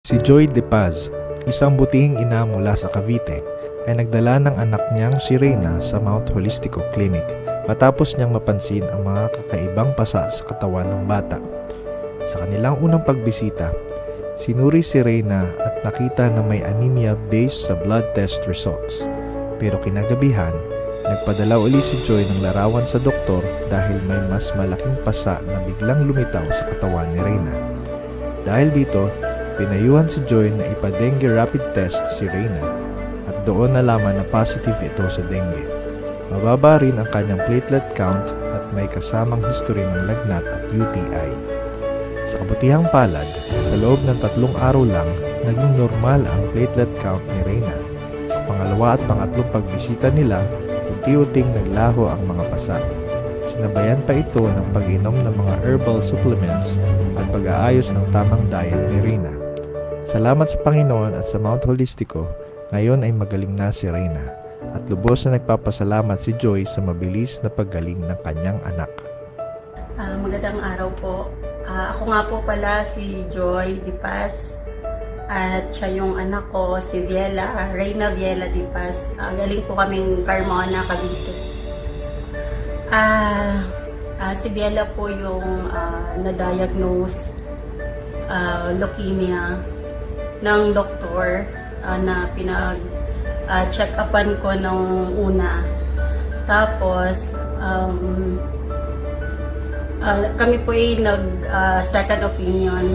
Si Joy De Paz, isang butihing ina mula sa Cavite, ay nagdala ng anak niyang si Reyna sa Mount Holistico Clinic matapos niyang mapansin ang mga kakaibang pasa sa katawan ng bata. Sa kanilang unang pagbisita, sinuri si Reyna at nakita na may anemia based sa blood test results. Pero kinagabihan, nagpadala uli si Joy ng larawan sa doktor dahil may mas malaking pasa na biglang lumitaw sa katawan ni Reyna. Dahil dito, pinayuhan si Joy na ipa-dengue rapid test si Reyna at doon nalaman na positive ito sa dengue. Mababa rin ang kanyang platelet count at may kasamang history ng lagnat at UTI. Sa kabutihang palad, sa loob ng 3 araw lang, naging normal ang platelet count ni Reyna. Sa pangalawa at pangatlong pagbisita nila, unti-unting naglaho ang mga pasa. Sinabayan pa ito ng pag-inom ng mga herbal supplements at pag-aayos ng tamang diet ni Reyna. Salamat sa Panginoon at sa Mount Holistico, ngayon ay magaling na si Reyna at lubos na nagpapasalamat si Joy sa mabilis na paggaling ng kanyang anak. Magandang araw po. Ako nga po pala si Joy De Paz at siya yung anak ko, si Viela, Reyna Viela De Paz. Galing po kaming Carmona, Cavite. Si Viela po yung na-diagnose leukemia ng doktor na pinag-check-upan ko nung una. Tapos, kami po ay nag-second opinion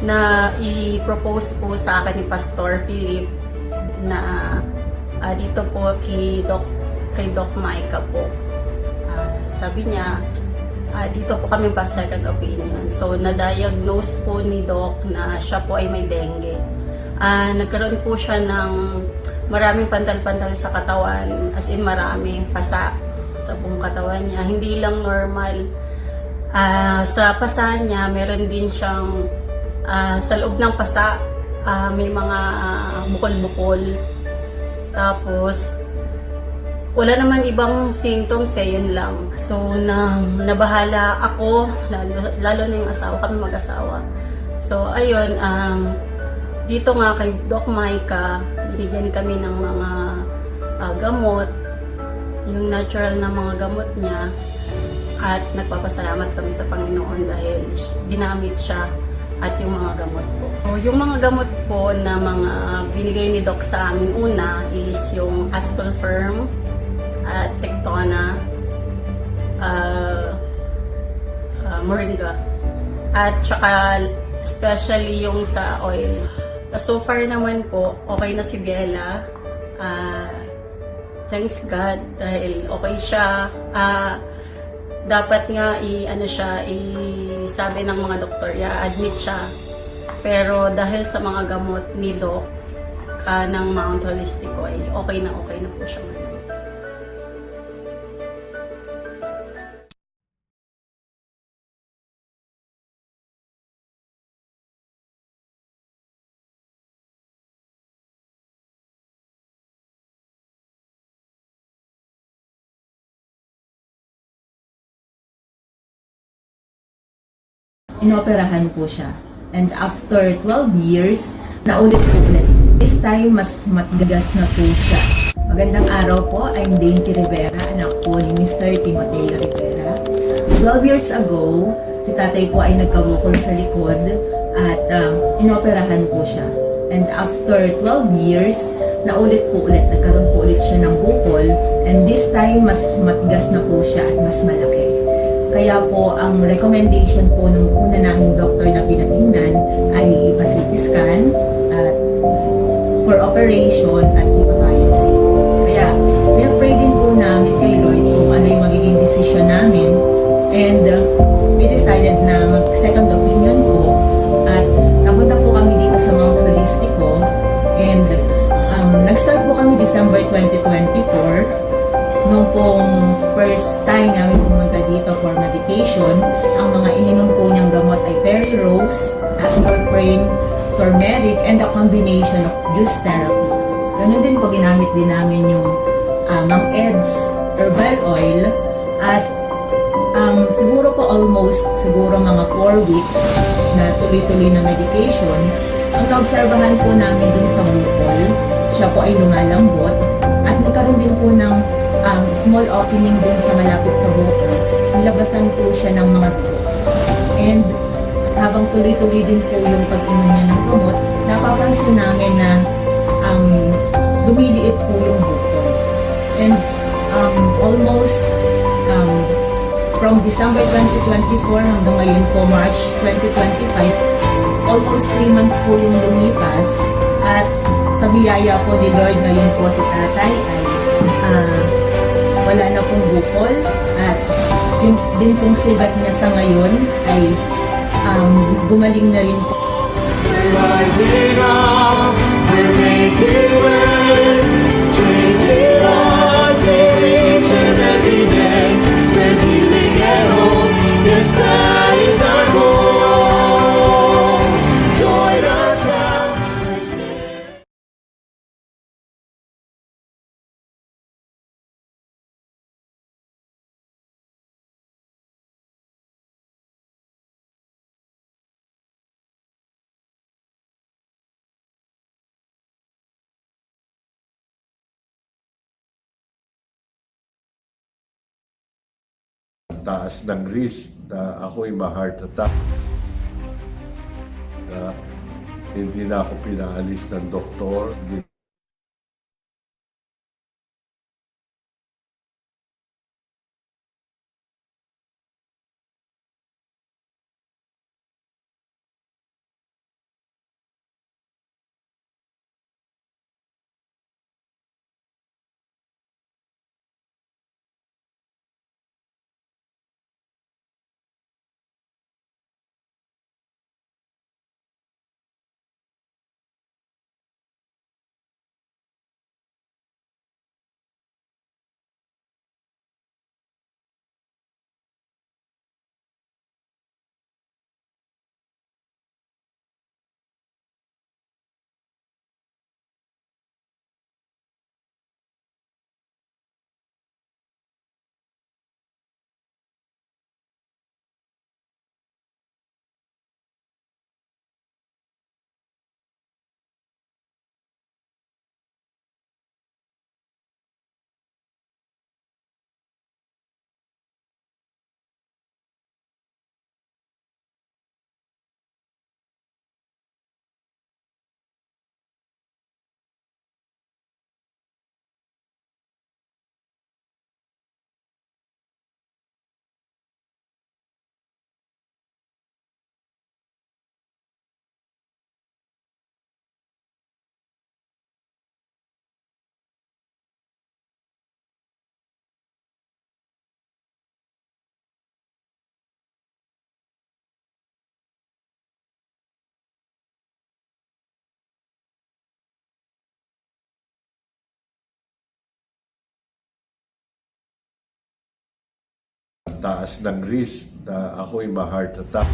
na i-propose po sa akin ni Pastor Philip na dito po kay Doc Maika po. Sabi niya, dito po kami pa second opinion. So, na-diagnose po ni Doc na siya po ay may dengue. Nagkaroon po siya ng maraming pantal-pantal sa katawan, as in maraming pasa sa buong katawan niya. Hindi lang normal. Sa pasa niya, meron din siyang sa loob ng pasa, may mga bukol-bukol. Tapos, wala naman ibang symptoms yun lang. So, nabahala ako, lalo na yung asawa, kami mag-asawa. So, ayun, dito nga kay Doc Maika, binigyan kami ng mga gamot, yung natural na mga gamot niya, at nagpapasalamat kami sa Panginoon dahil ginamit siya at yung mga gamot po. So, yung mga gamot po na mga binigay ni Doc sa amin una is yung Ascofirm, Tectona, Moringa, at saka especially yung sa oil. So far naman po, okay na si Viela. Thanks God dahil okay siya. Dapat nga sabi ng mga doktor, admit siya. Pero dahil sa mga gamot ni Doc ng Mount Holistico, ay okay na po siya ngayon. Inoperahan po siya. And after 12 years, naulit po ulit. This time, mas matigas na po siya. Magandang araw po, I'm Dainty Rivera, anak po ni Mr. Timoteo Rivera. 12 years ago, si tatay po ay nagkabukol sa likod at inoperahan po siya. And after 12 years, naulit po ulit. Nagkaroon po ulit siya ng bukol. And this time, mas matigas na po siya at mas malaki. Kaya po, ang recommendation po ng una naming doktor na pinatingnan ay ipa-CT scan at for operation at ipa-biopsy. Kaya, pinag-pray din po namin kay Lord kung ano yung magiging decision namin. And we decided na mag-second opinion po at napunta po kami dito sa Mount Holistico. And nag-start po kami December 2024. Nung pong first time namin pumunta dito for medication, ang mga ininom po niyang gamot ay Perirose, Ascorprane, Turmeric, and a combination of juice therapy. Ganun din po ginamit din namin yung Mang Ed's herbal oil at siguro po almost mga 4 weeks na tuloy-tuloy na medication. Ang naobserbahan po namin dun sa bukol, siya po ay lumalambot at nagkaroon din po ng small opening dun sa malapit sa bukol. Nilabasan po siya ng mga dugo. And habang tuloy-tuloy din po yung pag-inom niya ng gamot, napapansin namin na lumiliit po yung bukol. And almost from December 2024 hanggang ngayon po March 2025, almost 3 months po yung lumipas at sa biyaya po ni Lord ngayon po si tatay ay wala na pong bukol at yung din pong sugat niya sa ngayon ay gumaling na rin po. Rising up, we're making waves, changing lives with each and every day. We're healing at home, yes, that is our goal. Join us now, let's live. Taas ng risk na ako'y ma-heart attack. Hindi na ako pinaalis ng doktor. Taas ng risk na ako'y ma-heart attack.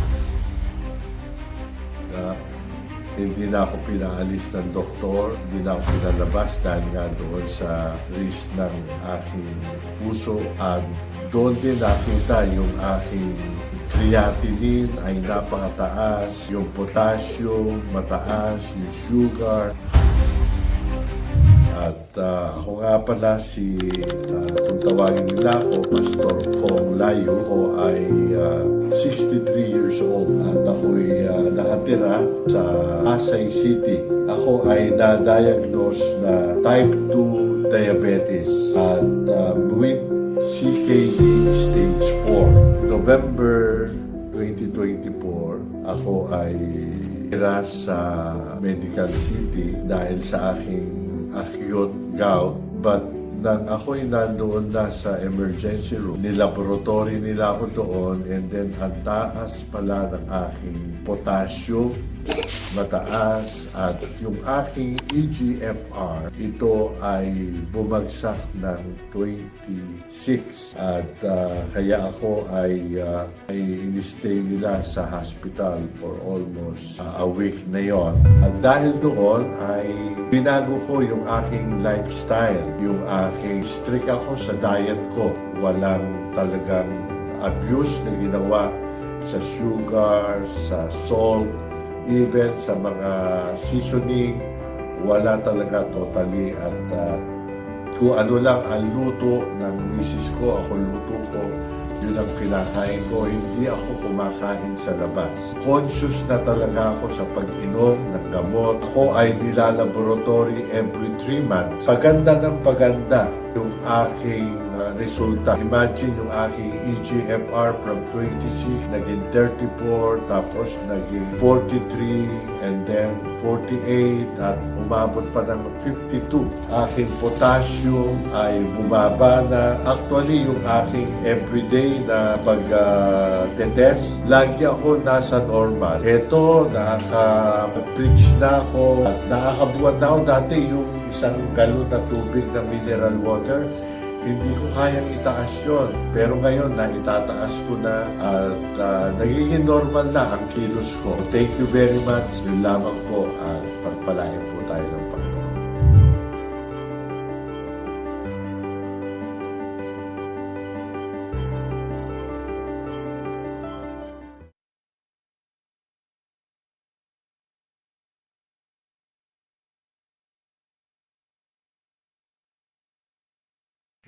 Hindi na ako pinaalis ng doktor, hindi na ako pinalabas dahil nga doon sa risk ng aking puso. At doon din nakita yung aking creatinine ay napakataas, yung potassium mataas, yung sugar. At ako nga pala kung tawagin nila ako, Pastor Kong Layo. Ako ay 63 years old at ako'y nakatira sa Pasay City. Ako ay na-diagnose na type 2 diabetes at with CKD stage 4. November 2024, ako ay tira sa Medical City dahil sa aking acute gout, but nang ako'y nandoon na sa emergency room, nilaboratory nila ako doon, and then ang taas pala ng aking potassium, mataas, at yung aking EGFR, ito ay bumagsak ng 26. At kaya ako ay in-stay nila sa hospital for almost a week na yon. At dahil doon ay binago ko yung aking lifestyle, yung aking strict ako sa diet ko. Walang talagang abuse na ginawa sa sugar, sa salt. even sa mga seasoning, wala talaga totally. At kung ano lang ang luto ng misis ko, ako luto ko, yun ang kinakain ko. Hindi ako kumakain sa labas. Conscious na talaga ako sa pag-inom ng gamot. Ako ay nilalaboratory every 3 months. Paganda ng paganda yung aking resulta. Imagine yung aking EGFR from 26, naging 34, tapos naging 43, and then 48, at umabot pa ng 52. Aking potassium ay bumaba na. Actually, yung aking everyday na pag-test, lagi ako nasa normal. Ito, nakaka-preach na ako at nakakabuhat na ako. Dati yung isang galon na tubig na mineral water, hindi ko kayang itaas yun. Pero ngayon, naitataas ko na at nagiging normal na ang kilos ko. Thank you very much. Yun lamang po at pagpalain po tayo ng Panginoon.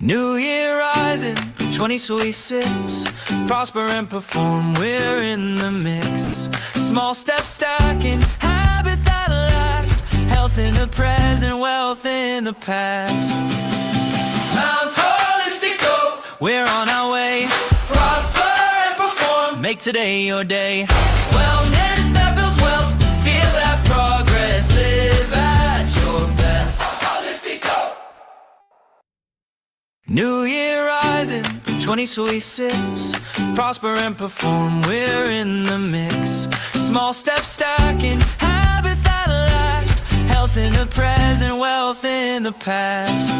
New Year rising, 2026. Prosper and perform, we're in the mix. Small steps stacking, habits that last. Health in the present, wealth in the past. Mount Holistico, we're on our way. Prosper and perform, make today your day. Wellness that builds wealth, feel that progress. Live at your best. New Year rising, 2026. Prosper and perform, we're in the mix. Small steps stacking, habits that last. Health in the present, wealth in the past.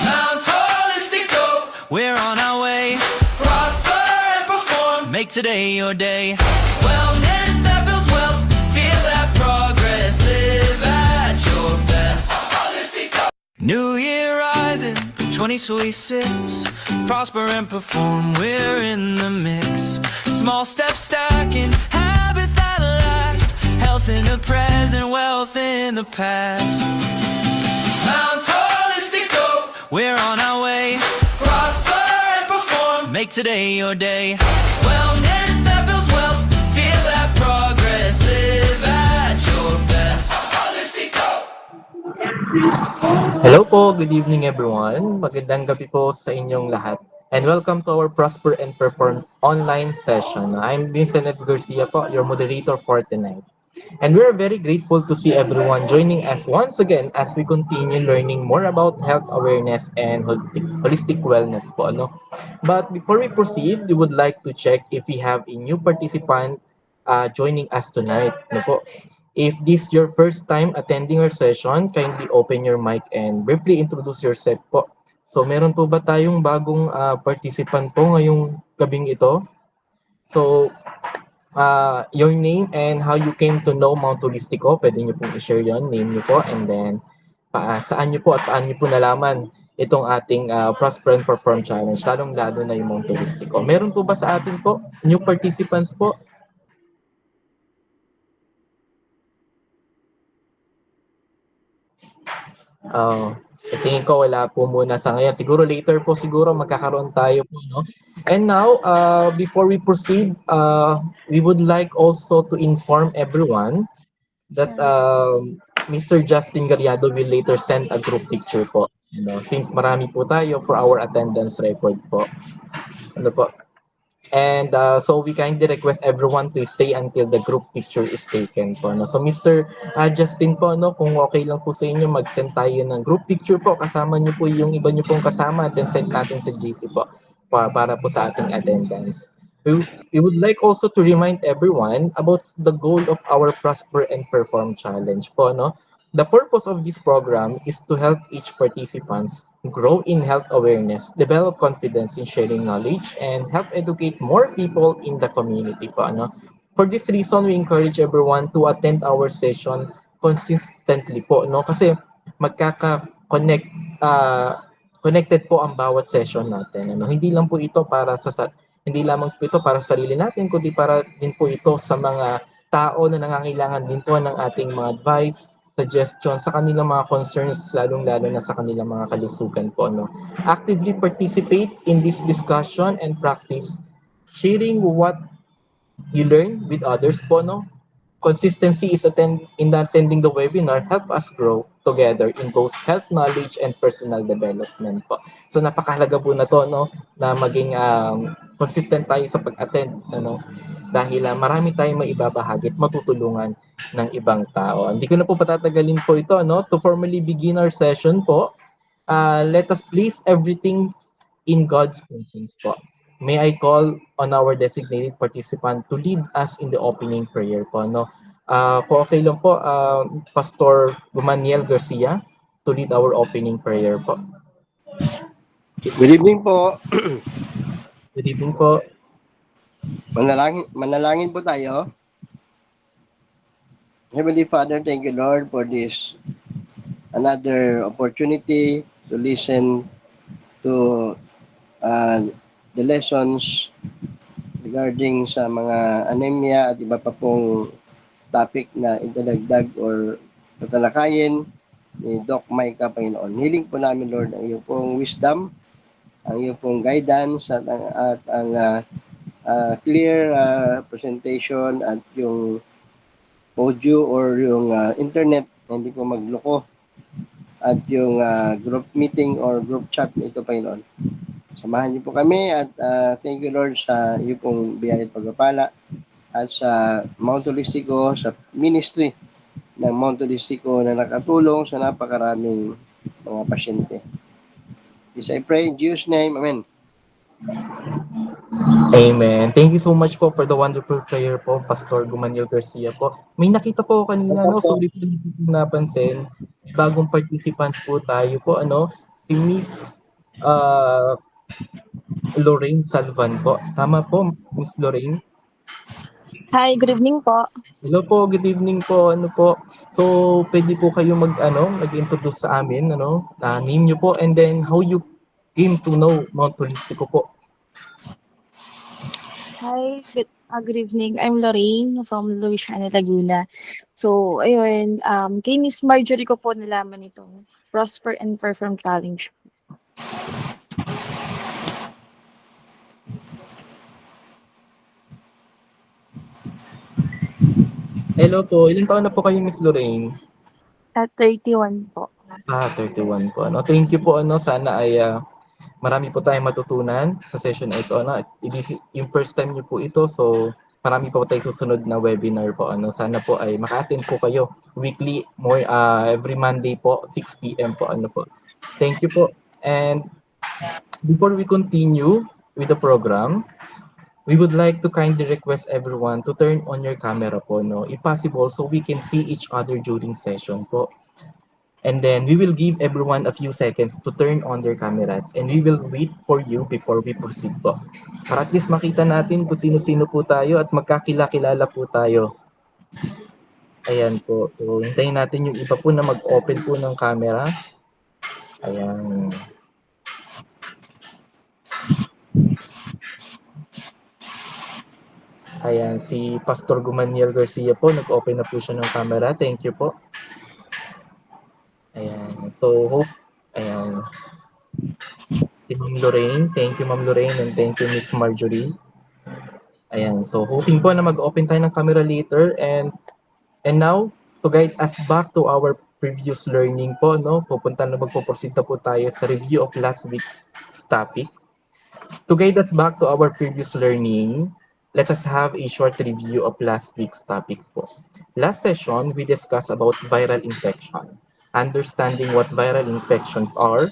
Mount Holistico, we're on our way. Prosper and perform, make today your day. Wellness that builds wealth, feel that progress. Live at your best. New Year rising, 2026. Prosper and perform, we're in the mix. Small steps stacking, habits that last. Health in the present, wealth in the past. Mount Holistico, we're on our way. Prosper and perform, make today your day. Wellness that builds wealth, feel that progress. Live at your best. Hello po, good evening everyone. Magandang gabi po sa inyong lahat. And welcome to our Prosper and Perform online session. I'm Vincent S. Garcia po, your moderator for tonight. And we're very grateful to see everyone joining us once again as we continue learning more about health awareness and holistic wellness po. No? But before we proceed, we would like to check if we have a new participant joining us tonight. No po? If this is your first time attending our session, kindly open your mic and briefly introduce yourself po. So meron po ba tayong bagong participant po ngayong gabing ito? So your name and how you came to know Mount Holistico, pwede niyo pong i-share yon, name niyo po, and then saan niyo po at paano niyo po nalaman itong ating Prosper and Perform Challenge, lalong-lalo na yung Mount Holistico. Meron po ba sa atin po, new participants po? Sa tingin ko wala po muna sa ngayon. Siguro later po siguro magkakaroon tayo po, no? And now, before we proceed, we would like also to inform everyone that Mr. Justin Garriado will later send a group picture po. You know, since marami po tayo for our attendance record po. Ano po? And so we kindly request everyone to stay until the group picture is taken po. No? So Mr. Justin po, no, kung okay lang po sa inyo, mag-send tayo ng group picture po. Kasama niyo po yung iba niyo pong kasama, then send natin sa GC po para po sa ating attendance. We would like also to remind everyone about the goal of our Prosper and Perform Challenge po. No? The purpose of this program is to help each participant grow in health awareness, develop confidence in sharing knowledge, and help educate more people in the community po. Ano? For this reason, we encourage everyone to attend our session consistently po. No? Kasi magkaka-connect, connected po ang bawat session natin. Ano? Hindi lang po ito para hindi lamang po ito para sa sarili natin, kundi para din po ito sa mga tao na nangangailangan din po ng ating mga advice, suggestions sa kanilang mga concerns, lalong-lalo na sa kanilang mga kalusugan po. No? Actively participate in this discussion and practice sharing what you learn with others po. No? Consistency is in attending the webinar help us grow together in both health knowledge and personal development po. So napakahalaga po na to, no, na maging consistent tayo sa pag-attend, ano, dahil marami tayong maibabahagi at matutulungan ng ibang tao. Hindi ko na po patatagalin po ito, no, to formally begin our session po. Let us place everything in God's presence po. May I call on our designated participant to lead us in the opening prayer po, no? Kung okay lang po, Pastor Gumaniel Garcia to lead our opening prayer po. Good evening po. Good evening po. Manalangin po tayo. Heavenly Father, thank you Lord for this another opportunity to listen to the lessons regarding sa mga anemia at iba pa pong topic na idadagdag or tatalakayin ni Doc Micah, Panginoon. Hiling po namin, Lord, ang iyong pong wisdom, ang iyong pong guidance at ang clear presentation at yung audio or yung internet na hindi po magloko at yung group meeting or group chat nito, Panginoon. Samahan niyo po kami at thank you Lord sa iyong pong biyaya at pagpapala at sa Mount Holistico, sa ministry ng Mount Holistico na nakatulong sa napakaraming mga pasyente. This I pray in Jesus' name. Amen. Amen. Thank you so much po for the wonderful prayer po, Pastor Gumaniel Garcia po. May nakita po ako kanina, no? Sorry po, hindi ko napansin. Bagong participants po tayo po, ano? Si Miss Lorraine Salvan po. Tama po, Miss Lorraine? Hi, good evening po. Hello po, good evening po. Ano po? So, pwede po kayo mag-introduce sa amin, name niyo po and then how you came to know Mount Holistico po. Hi, good evening. I'm Lorraine from Louisiana, Laguna. So, ayun, kay Miss Marjorie ko po nalaman itong Prosper and Perform Challenge. Hello po, ilang taon na po kayo, Miss Lorraine? At 31 po. 31 po. Thank you po. Sana ay marami po tayong matutunan sa session na ito. Yung first time niyo po ito, so marami po tayong susunod na webinar po. Sana po ay maka-attend po kayo weekly, every Monday po, 6 p.m. po. Thank you po. And before we continue with the program, we would like to kindly request everyone to turn on your camera po, if possible, so we can see each other during session po. And then we will give everyone a few seconds to turn on their cameras and we will wait for you before we proceed po. Para at least makita natin kung sino-sino po tayo at magkakilala po tayo. Ayan po. So, hintayin natin yung iba po na mag-open po ng camera. Ayan. Ayan, si Pastor Gumaniel Garcia po, nag-open na po siya ng camera. Thank you po. Ayan, so ayan. Si Ma'am Lorraine, thank you Ma'am Lorraine and thank you Miss Marjorie. Ayan, so hoping po na mag-open tayo ng camera later and now, to guide us back to our previous learning po, magpo-proceed na po tayo sa review of last week's topic. To guide us back to our previous learning, let us have a short review of last week's topics po. Last session, we discussed about viral infection, understanding what viral infections are,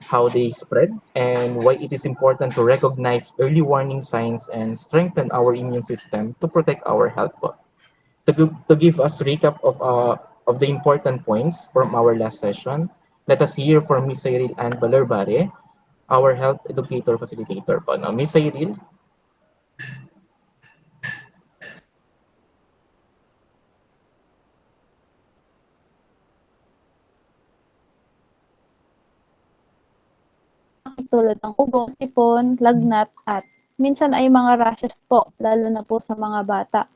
how they spread, and why it is important to recognize early warning signs and strengthen our immune system to protect our health po. To give us a recap of the important points from our last session, let us hear from Ms. Cyril Ann Balarbare, our health educator facilitator po. Now, Ms. Cyril. Tulad ng ubo, sipon, lagnat, at minsan ay mga rashes po, lalo na po sa mga bata.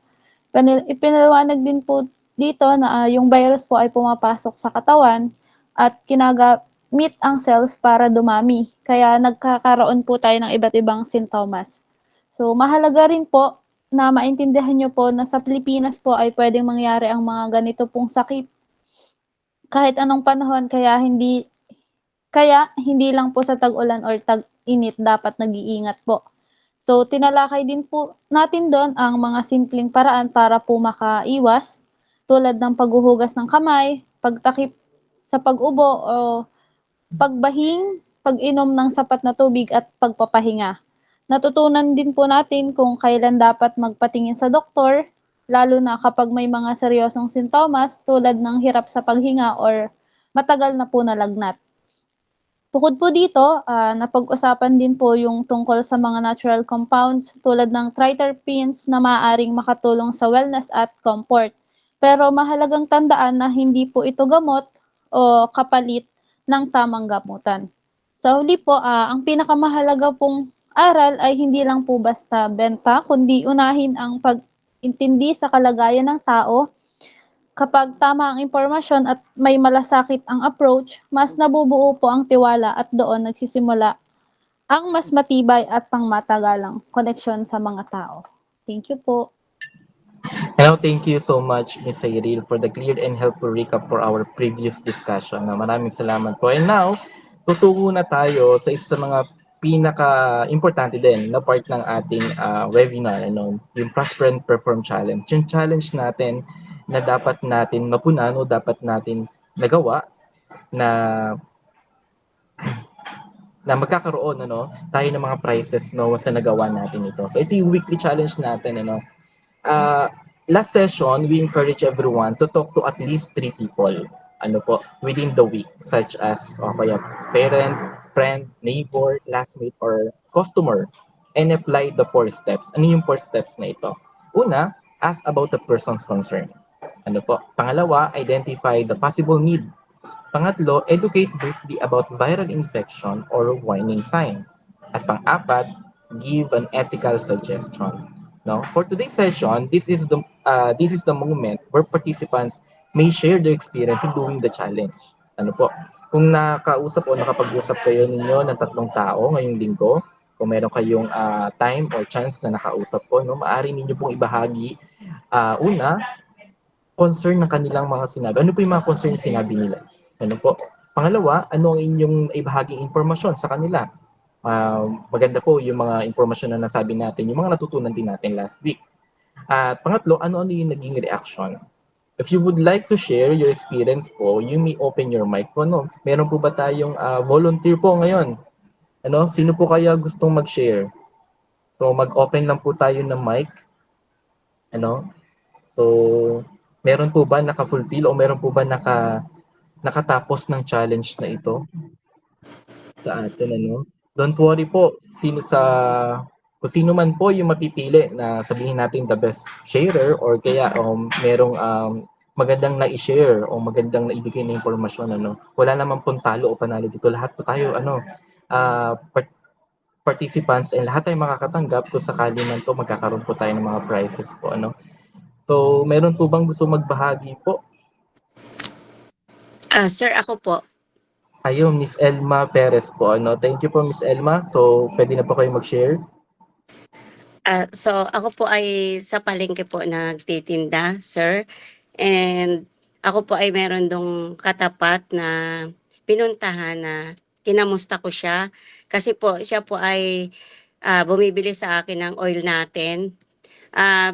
Ipinaliwanag din po dito na yung virus po ay pumapasok sa katawan at kinagamit ang cells para dumami. Kaya nagkakaroon po tayo ng iba't ibang sintomas. So, mahalaga rin po na maintindihan nyo po na sa Pilipinas po ay pwedeng mangyari ang mga ganito pong sakit kahit anong panahon, kaya hindi lang po sa tag-ulan or tag-init dapat nag-iingat po. So, tinalakay din po natin doon ang mga simpleng paraan para po makaiwas, tulad ng paghuhugas ng kamay, pagtakip sa pag-ubo o pagbahing, pag-inom ng sapat na tubig at pagpapahinga. Natutunan din po natin kung kailan dapat magpatingin sa doktor, lalo na kapag may mga seryosong sintomas tulad ng hirap sa paghinga or matagal na po na lagnat. Bukod po dito, napag-usapan din po yung tungkol sa mga natural compounds tulad ng triterpenes na maaaring makatulong sa wellness at comfort. Pero mahalagang tandaan na hindi po ito gamot o kapalit ng tamang gamutan. Sa huli po, ang pinakamahalaga pong aral ay hindi lang po basta benta, kundi unahin ang pag-intindi sa kalagayan ng tao. Kapag tama ang impormasyon at may malasakit ang approach, mas nabubuo po ang tiwala at doon nagsisimula ang mas matibay at pangmatagalang koneksyon sa mga tao. Thank you po. Hello, thank you so much, Ms. Cyril, for the clear and helpful recap for our previous discussion. Maraming salamat po. And now, tutungo na tayo sa isa sa mga pinaka-importante din na part ng ating webinar, yung Prosper and Perform Challenge. Yung challenge natin na dapat natin mapunan o dapat natin nagawa na magkakaroon tayo ng mga prizes sa nagawa natin ito. So ito yung weekly challenge natin. Last session, we encourage everyone to talk to at least 3 people within the week, such as kaya parent, friend, neighbor, classmate, or customer, and apply the 4 steps. Ano yung 4 steps na ito? Una, ask about the person's concern. Pangalawa, identify the possible need. Pangatlo, educate briefly about viral infection or warning signs. At pang-apat, give an ethical suggestion. For today's session, this is the moment where participants may share their experience in doing the challenge. Kung nakausap o nakapag-usap kayo ninyo ng 3 tao ngayong linggo, kung meron kayong time or chance na nakausap po, maaari ninyo pong ibahagi una, concern ng kanilang mga sinabi. Ano po yung mga concern na sinabi nila? Pangalawa, ano ang inyong ibahaging impormasyon sa kanila? Maganda po yung mga impormasyon na nasabi natin, yung mga natutunan din natin last week. At pangatlo, ano-ano yung naging reaction? If you would like to share your experience po, you may open your mic po. Meron po ba tayong volunteer po ngayon? Sino po kaya gustong mag-share? So mag-open lang po tayo ng mic. So meron po ba naka-fulfill o meron po ba nakatapos ng challenge na ito sa atin? Don't worry po, kung sino man po yung mapipili na sabihin natin the best sharer or kaya merong magandang na-i-share o magandang naibigay na impormasyon. Wala naman pong talo o panalo dito. Lahat po tayo participants and lahat tayo makakatanggap kung sakali man to magkakaroon po tayo ng mga prizes po. So, meron po bang gusto magbahagi po? Sir, ako po. Ayun, Miss Elma Perez po. Thank you po, Miss Elma. So, pwede na po kayo mag-share. So, ako po ay sa palengke po nagtitinda, sir. And ako po ay meron dong katapat na pinuntahan na kinamusta ko siya. Kasi po, siya po ay bumibili sa akin ng oil natin.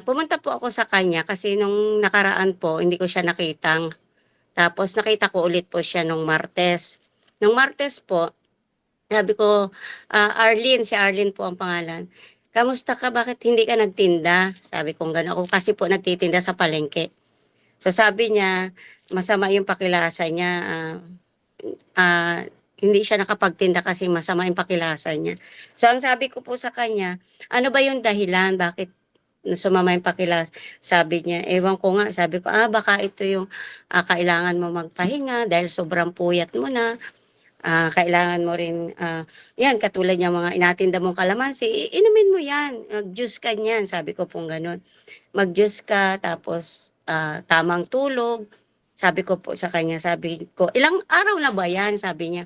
Pumunta po ako sa kanya kasi nung nakaraan po, hindi ko siya nakitang. Tapos nakita ko ulit po siya nung Martes. Nung Martes po, sabi ko, si Arlene po ang pangalan. Kamusta ka? Bakit hindi ka nagtinda? Sabi ko gano'n. Ako kasi po nagtitinda sa palengke. So sabi niya, masama yung pakilasa niya. Hindi siya nakapagtinda kasi masama yung pakilasa niya. So ang sabi ko po sa kanya, ano ba yung dahilan? Bakit sumama yung pakilas? Sabi niya, ewan ko nga. Sabi ko, baka ito yung kailangan mo magpahinga dahil sobrang puyat mo na. kailangan mo rin, yan, katulad yung mga inatinda mong kalamansi, inumin mo yan, mag-juice ka niyan, sabi ko pong ganun. Mag-juice ka, tapos tamang tulog, sabi ko po sa kanya, sabi ko, ilang araw na ba yan? Sabi niya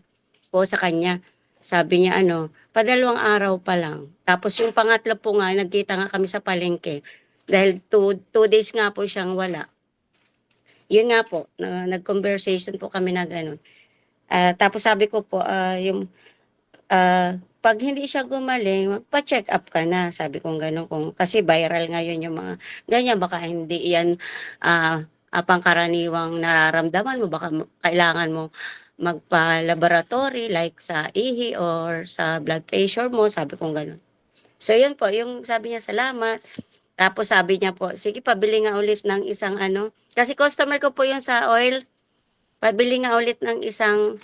po sa kanya. Sabi niya, padalawang araw pa lang. Tapos yung pangatlo po nga, nagkita nga kami sa palengke. Dahil 2 days nga po siyang wala. Yun nga po, nag-conversation po kami na gano'n. Tapos sabi ko po, pag hindi siya gumaling, magpa-check up ka na. Sabi ko gano'n. Kasi viral ngayon yung mga ganyan. Baka hindi yan pangkaraniwang nararamdaman mo. Baka kailangan mo magpa-laboratory like sa ihi or sa blood pressure mo. Sabi ko gano'n. So yun po, yung sabi niya salamat. Tapos sabi niya po, sige pabili nga ulit ng isang kasi customer ko po yun sa oil. Pabili nga ulit ng isang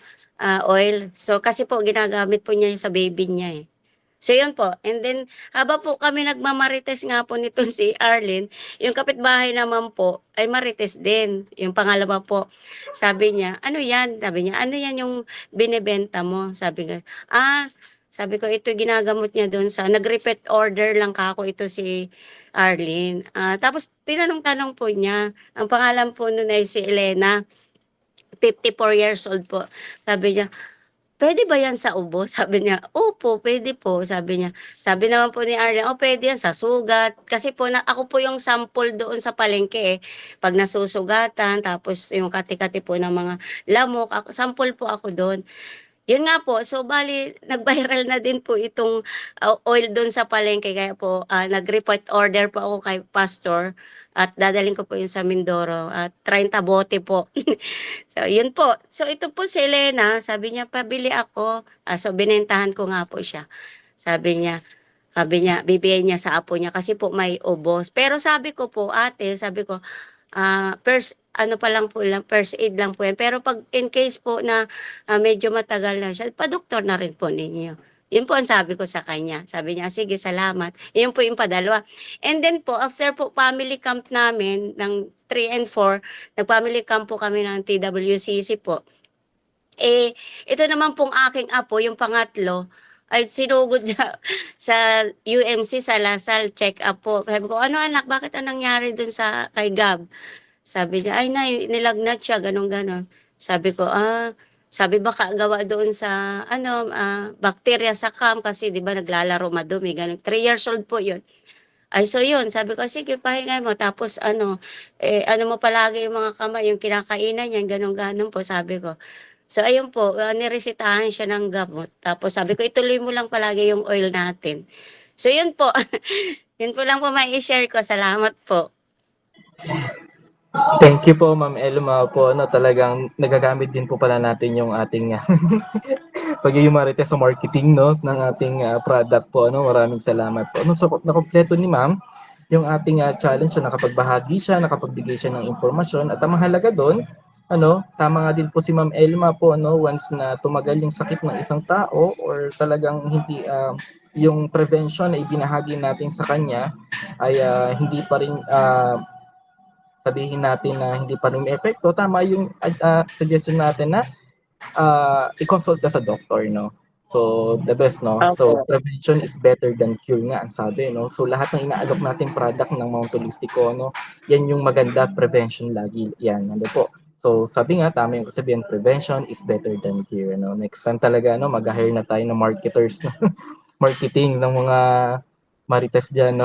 oil. So kasi po ginagamit po niya yung sa baby niya eh. So yun po. And then habang po kami nagmamarites nga po nito si Arlene, yung kapitbahay naman po ay marites din. Yung pangalawa po, sabi niya, ano yan? Sabi niya, ano yan yung binebenta mo? Sabi ko, ito ginagamot niya doon nag-repeat order lang kako ito si Arlene. Tapos tinanong-tanong po niya, ang pangalan po nun ay si Elena, 54 years old po. Sabi niya, pwede ba yan sa ubo? Sabi niya, opo, pwede po. Sabi niya, sabi naman po ni Arlene, pwede yan sa sugat. Kasi po, ako po yung sample doon sa palengke eh. Pag nasusugatan, tapos yung kati-kati po ng mga lamok, sample po ako doon. Yun nga po, so bali, nag-viral na din po itong oil doon sa palengke. Kaya po, nag-report order po ako kay Pastor at dadaling ko po yun sa Mindoro at 30 bote po. So, yun po. So, ito po si Elena, sabi niya, pabili ako. So, binentahan ko nga po siya. Sabi niya, bibigay niya sa apo niya kasi po may ubos. Pero sabi ko po, ate, sabi ko, first aid lang po yan. Pero pag in case po na medyo matagal na siya, pa-doktor na rin po ninyo. Yun po ang sabi ko sa kanya. Sabi niya, sige, salamat. Yun po yung padalwa. And then po, after po family camp namin, ng 3 and 4, nag-family camp po kami ng TWCC po. Ito naman pong aking apo, yung pangatlo, ay sinugod niya sa UMC sa Lasal, check up po. Sabi ko, ano anak, bakit anong nangyari dun kay Gab? Sabi niya, ay nay, nilagnat siya, ganon. Sabi ko, sabi baka gawa doon sa, bakterya sa cam kasi di ba naglalaro madumi, ganon. 3 years old po yun. Ay, so yun, sabi ko, sige, pahingay mo. Tapos ano mo palagi yung mga kamay, yung kinakainan niya, ganon po, sabi ko. So ayun po, niresitahan siya ng gamot. Tapos sabi ko, ituloy mo lang palagi yung oil natin. So yun po, yun po lang po may i-share ko. Salamat po. Thank you po, Ma'am Elma po. Talagang nagagamit din po pala natin yung ating pagiging marites sa marketing ng ating product po. Maraming salamat po. So, nakompleto ni Ma'am yung ating challenge. So, nakapagbahagi siya, nakapagbigay siya ng impormasyon. At ang mahalaga doon, tama nga din po si Ma'am Elma po, once na tumagal yung sakit ng isang tao or talagang hindi yung prevention na ibinahagi natin sa kanya ay hindi pa rin sabihin natin na hindi pa rin may epekto, tama yung suggestion natin na i-consult ka sa doctor, So, the best, So, prevention is better than cure nga, ang sabi, So, lahat ng inaalok nating product ng Mount Holistico, yan yung maganda, prevention lagi. Yan, po. So, sabi nga, tama yung sabihin, prevention is better than cure, Next time talaga, mag-hire na tayo ng marketers, marketing ng mga marites dyan,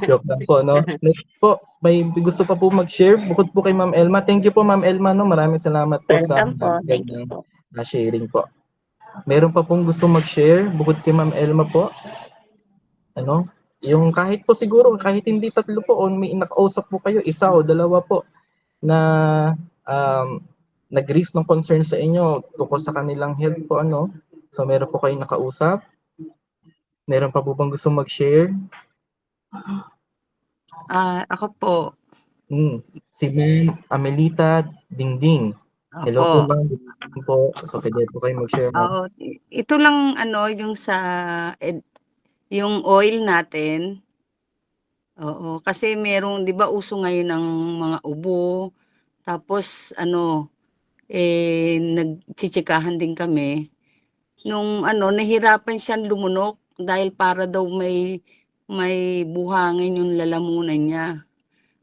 Joke lang po, Next po, may gusto pa po mag-share bukod po kay Ma'am Elma. Thank you po, Ma'am Elma, Maraming salamat po sa sharing po. Meron pa pong gusto mag-share bukod kay Ma'am Elma po? Yung kahit po siguro, kahit hindi 3 po, o may nakausap po kayo, 1 o 2 po, na nag-raise ng concern sa inyo tungkol sa kanilang health po, So, meron po kayong nakausap? Meron pa po bang gusto mag-share? Ako po. Si Ma'am Amelita Dingding. Hello po, Ma'am. Po. So, pwede po kayo mag-share. Ito lang yung yung oil natin. Oo, kasi merong 'di ba uso ngayon ng mga ubo. Tapos nagchichikahan din kami. Nung ano, nahirapan siyang lumunok dahil para daw may buhangin yung lalamunan niya.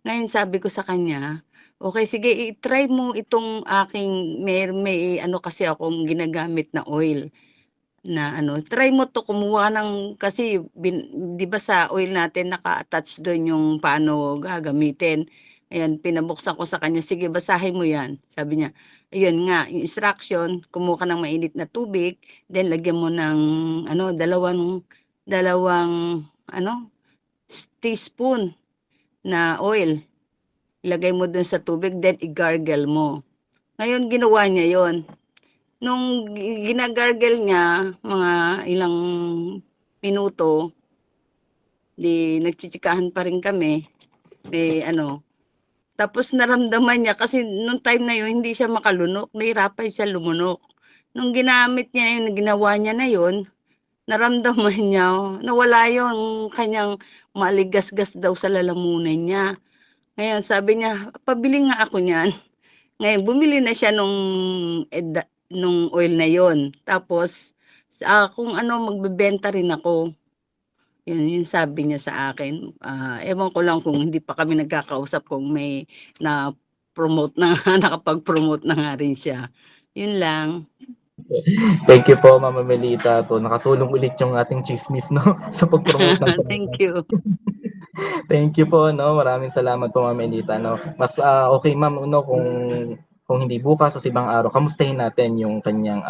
Ngayon sabi ko sa kanya, okay, sige, i-try mo itong aking, may ano kasi akong ginagamit na oil na ano, try mo to kumuha ng, kasi di ba sa oil natin naka-attach doon yung paano gagamitin. Ayan, pinabuksan ko sa kanya, sige, basahin mo yan. Sabi niya, ayun nga, yung instruction, kumuha ka ng mainit na tubig, then lagyan mo ng ano, dalawang ano, teaspoon na oil. Ilagay mo dun sa tubig, then i-gargle mo. Ngayon, ginawa niya yon. Nung ginagargle niya, mga ilang minuto, di nagchichikahan pa rin kami. May ano, tapos naramdaman niya, kasi nung time na yun, hindi siya makalunok, nahirapan siya lumunok. Nung ginamit niya yun, ginawa niya na yun, naramdaman niya, nawala yung kanyang maligas-gas daw sa lalamunan niya. Ngayon, sabi niya, pabili nga ako niyan. Ngayon, bumili na siya nung oil na yon. Tapos, kung ano, magbebenta rin ako. Yun sabi niya sa akin. Ewan ko lang kung hindi pa kami nagkakausap kung may na-promote na, nakapag-promote na nga rin siya. Yun lang. Thank you po, Mama Melita. To, nakatulong ulit yung ating chismis, no? Sa pag-promote ng Thank you. Thank you po, no? Maraming salamat po, Ma'am Elita, no? Mas okay, Ma'am, no, kung hindi bukas o sa ibang araw, kamustahin natin yung kanyang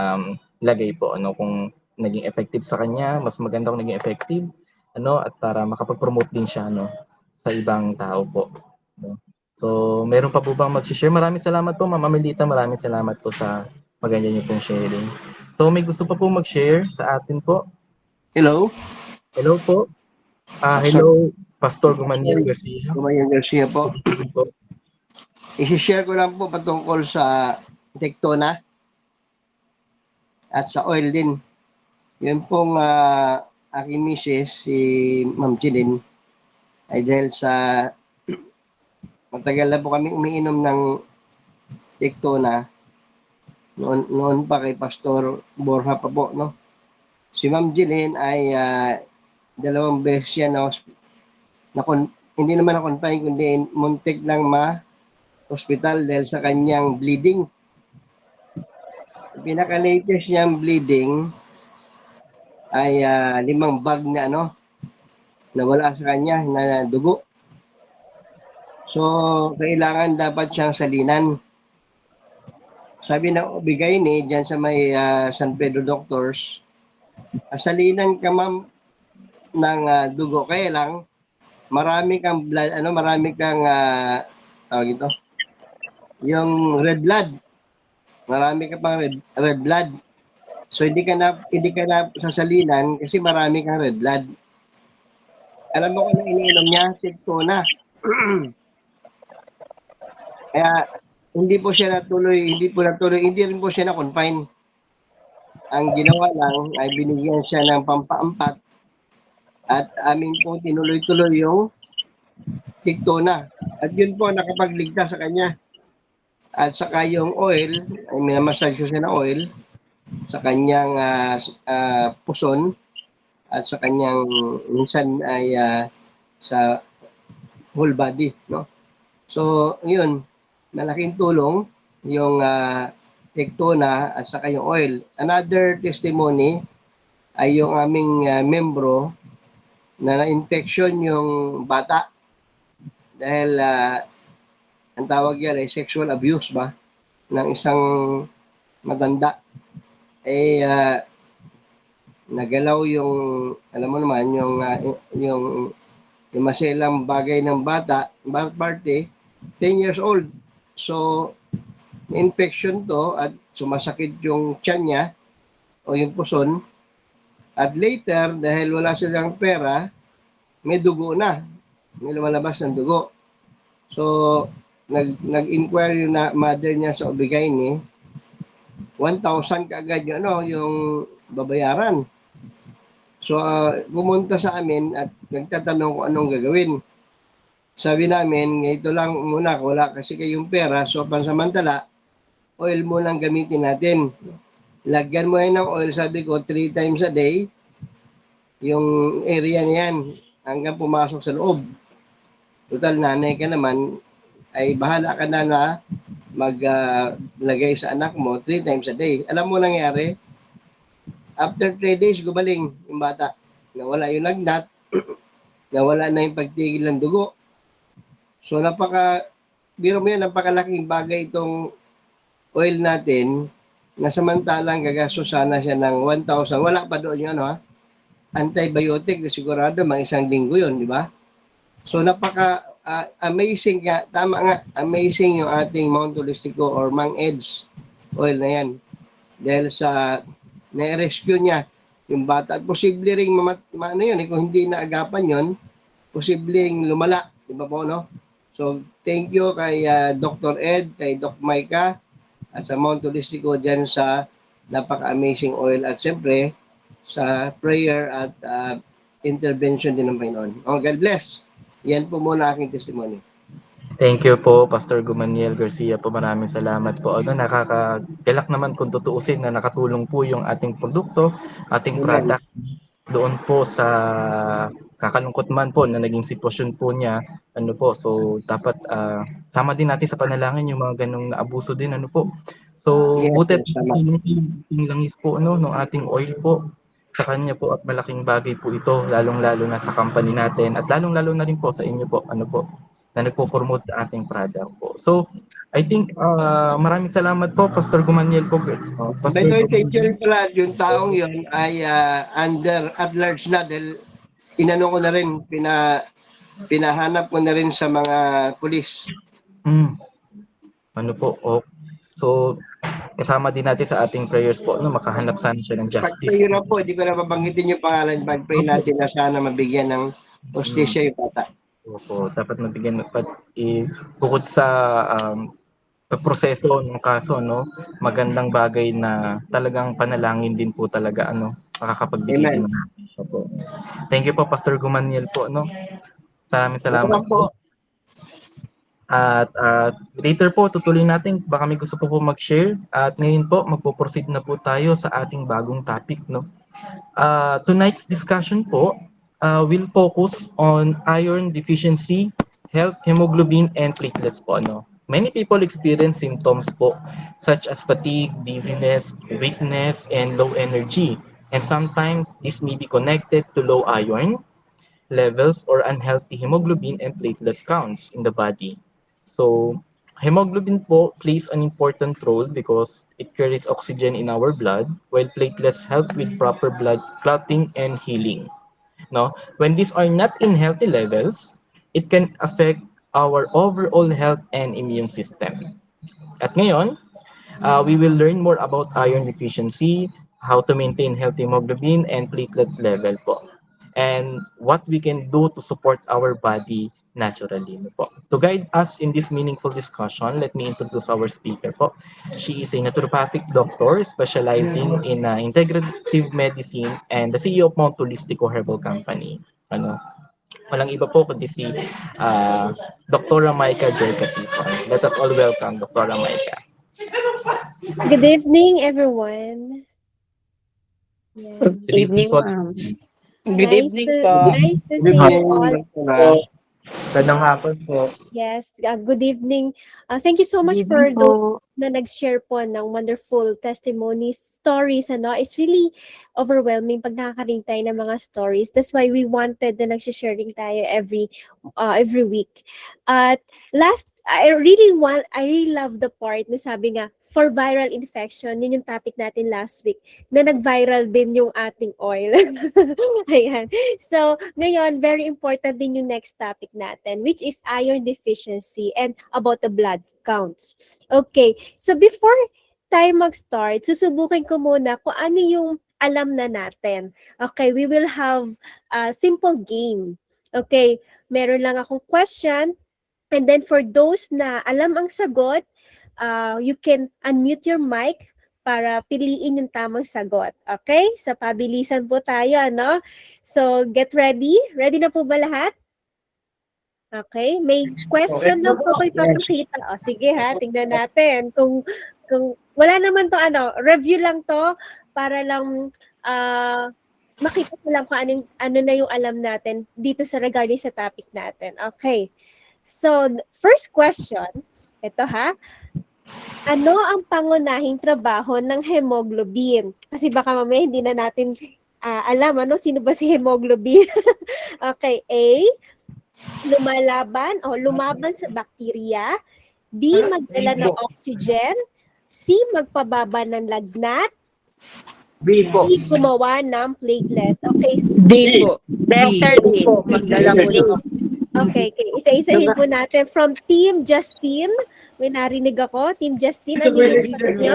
lagay po, ano, kung naging effective sa kanya, mas maganda kung naging effective, ano, at para makapag-promote din siya, no, sa ibang tao po. No? So, meron pa po bang mag-share? Maraming salamat po, Ma'am Melita. Maraming salamat po sa maganda niyo pong sharing. So, may gusto pa po mag-share sa atin po? Hello? Hello po. Hello, Pastor Gumaniel Garcia. Gumaniel Garcia po. I-share ko lang po patungkol sa Tectona at sa oil din. Yun pong aking misis, si Ma'am Jeline, ay dahil sa matagal na po kami umiinom ng Tectona. Noon pa kay Pastor Borja pa po, no? Si Ma'am Jeline ay 2 beses siya, no? Hindi naman na-confine, kundi muntik lang ma-hospital dahil sa kanyang bleeding. Pinaka-latest niyang bleeding ay 5 bag na nawala sa kanya na dugo. So, kailangan dapat siyang salinan. Sabi ng OB-GYN dyan sa may San Pedro Doctors, salinan ka ma'am ng dugo. Kaya lang, marami kang blood, marami kang tawag ito, yung red blood. Marami ka pang red blood. So hindi ka na sasalinan kasi marami kang red blood. Alam mo kung ano iniinom niya? Tectona. Kaya hindi rin po siya na-confine. Ang ginawa lang ay binigyan siya ng pampaampat at amin po tinuloy-tuloy yung Tectona. At yun po nakapagligtas sa kanya. At saka yung oil, ay minamassage ko siya na oil sa kanyang puson at sa kanyang minsan ay sa whole body, no? So, yun, malaking tulong yung Tectona at saka yung oil. Another testimony ay yung aming membro na na-infection yung bata dahil ang tawag yan ay sexual abuse ba ng isang matanda. Nagalaw yung, alam mo naman, yung maselang bagay ng bata, party, 10 years old. So, infection to at sumasakit yung tiyan niya o yung puson. At later, dahil wala silang pera, may dugo na. May lumalabas ng dugo. So, nag-inquire yung mother niya sa OB-GYN, 1,000 kaagad yung babayaran. So, pumunta sa amin at nagtatanong kung anong gagawin. Sabi namin, ito lang muna, wala kasi kayong pera. So, pansamantala, oil muna ang gamitin natin. Lagyan mo yan ng oil, sabi ko, 3 times a day, yung area niyan, hanggang pumasok sa loob. Total, nanay ka naman, ay bahala ka na maglagay sa anak mo 3 times a day. Alam mo nangyari? After 3 days, gumaling yung bata. Nawala yung lagnat, nawala na yung pagtigil ng dugo. So, biro mo yan, napakalaking bagay itong oil natin na samantalang gagastos sana siya ng 1,000. Wala pa doon yun, antibiotic, sigurado, mga 1 linggo yun, di ba? So, amazing nga, tama nga, amazing yung ating Mount Holistico or Mang Ed's oil na yan. Dahil sa na-rescue niya yung bata. At posible rin, kung hindi naagapan yon, posibleng lumala. Di ba po, no? So, thank you kay Dr. Ed, kay Doc Maika, at sa Mount Holistico dyan sa napaka-amazing oil. At siyempre, sa prayer at intervention din ng Panginoon. Oh, God bless. Yan po muna aking testimony. Thank you po, Pastor Gumaniel Garcia po. Maraming salamat po. Nakakagalak naman kung tutuusin na nakatulong po yung ating produkto, ating product doon po sa kakalungkot man po na naging sitwasyon po niya. So dapat sama din natin sa panalangin yung mga ganong naabuso din. So buti yung langis po ng ating oil po sa kanya po at malaking bagay po ito, lalong-lalo na sa company natin at lalong-lalo na rin po sa inyo po, na nagpo-promote sa ating product po. So, I think maraming salamat po, Pastor Gumaniel po. Pastor Gumaniel pala, yung taong yun ay under at large na dahil inano ko na rin, pinahanap ko na rin sa mga pulis. So, kasama din natin sa ating prayers po, makahanap sana siya ng justice. Pag-pray na po, hindi ko na mabanggitin yung pangalan, pag-pray natin na sana mabigyan ng hostisya yung bata. Opo, dapat mabigyan bukod sa proseso ng kaso, magandang bagay na talagang panalangin din po talaga, makakapagbigay din. Opo. Thank you po, Pastor Gumaniel po, Maraming salamat po. At later po, tutuloy natin, baka may gusto po mag-share. At ngayon po, magpo-proceed na po tayo sa ating bagong topic, Tonight's discussion po will focus on iron deficiency, health, hemoglobin, and platelets po, Many people experience symptoms po, such as fatigue, dizziness, weakness, and low energy. And sometimes, this may be connected to low iron levels or unhealthy hemoglobin and platelets counts in the body. So, hemoglobin po plays an important role because it carries oxygen in our blood, while platelets help with proper blood clotting and healing. When these are not in healthy levels, it can affect our overall health and immune system. At ngayon, we will learn more about iron deficiency, how to maintain healthy hemoglobin and platelet level po, and what we can do to support our body naturally. To guide us in this meaningful discussion, let me introduce our speaker po. She is a naturopathic doctor specializing in integrative medicine and the CEO of Mount Holistico Herbal Company. Walang iba po kundi si Dr. Maika Jercati po. Let us all welcome Dr. Maika. Good evening, everyone. Yeah. Good evening, ma'am. Good evening po. Nice to see you all. Magandang hapon po. Yes, good evening. Thank you so much for those na nag-share po ng wonderful testimonies, stories, It's really overwhelming pag nakakarinig tayo ng mga stories. That's why we wanted na nag-sharing tayo every week. At I really love the part na sabi nga, for viral infection, yun yung topic natin last week, na nag-viral din yung ating oil. Ayan. So, ngayon, very important din yung next topic natin, which is iron deficiency and about the blood counts. Okay, so before tayo mag-start, susubukin ko muna kung ano yung alam na natin. Okay, we will have a simple game. Okay, meron lang akong question, and then for those na alam ang sagot, you can unmute your mic para piliin yung tamang sagot. Okay? So, pabilisan po tayo, So, get ready. Ready na po ba lahat? Okay? May question lang po ko ipapakita. Sige ha, tingnan natin kung Kung wala naman to review lang to para lang makita ko lang kung ano na yung alam natin dito sa regarding sa topic natin. Okay. So, first question, ito ha. Ano ang pangunahing trabaho ng hemoglobin? Kasi baka mamaya hindi na natin alam sino ba si hemoglobin. Okay, A, lumaban sa bakterya. B, magdala ng oxygen. C, magpababa ng lagnat. B po. D, gumawa ng platelets. Okay, D po. Letter D. Magdala po ng okay. Isa-isahin po natin from Team Justin. May narinig ako. Team Justin, ano yung sagot nyo?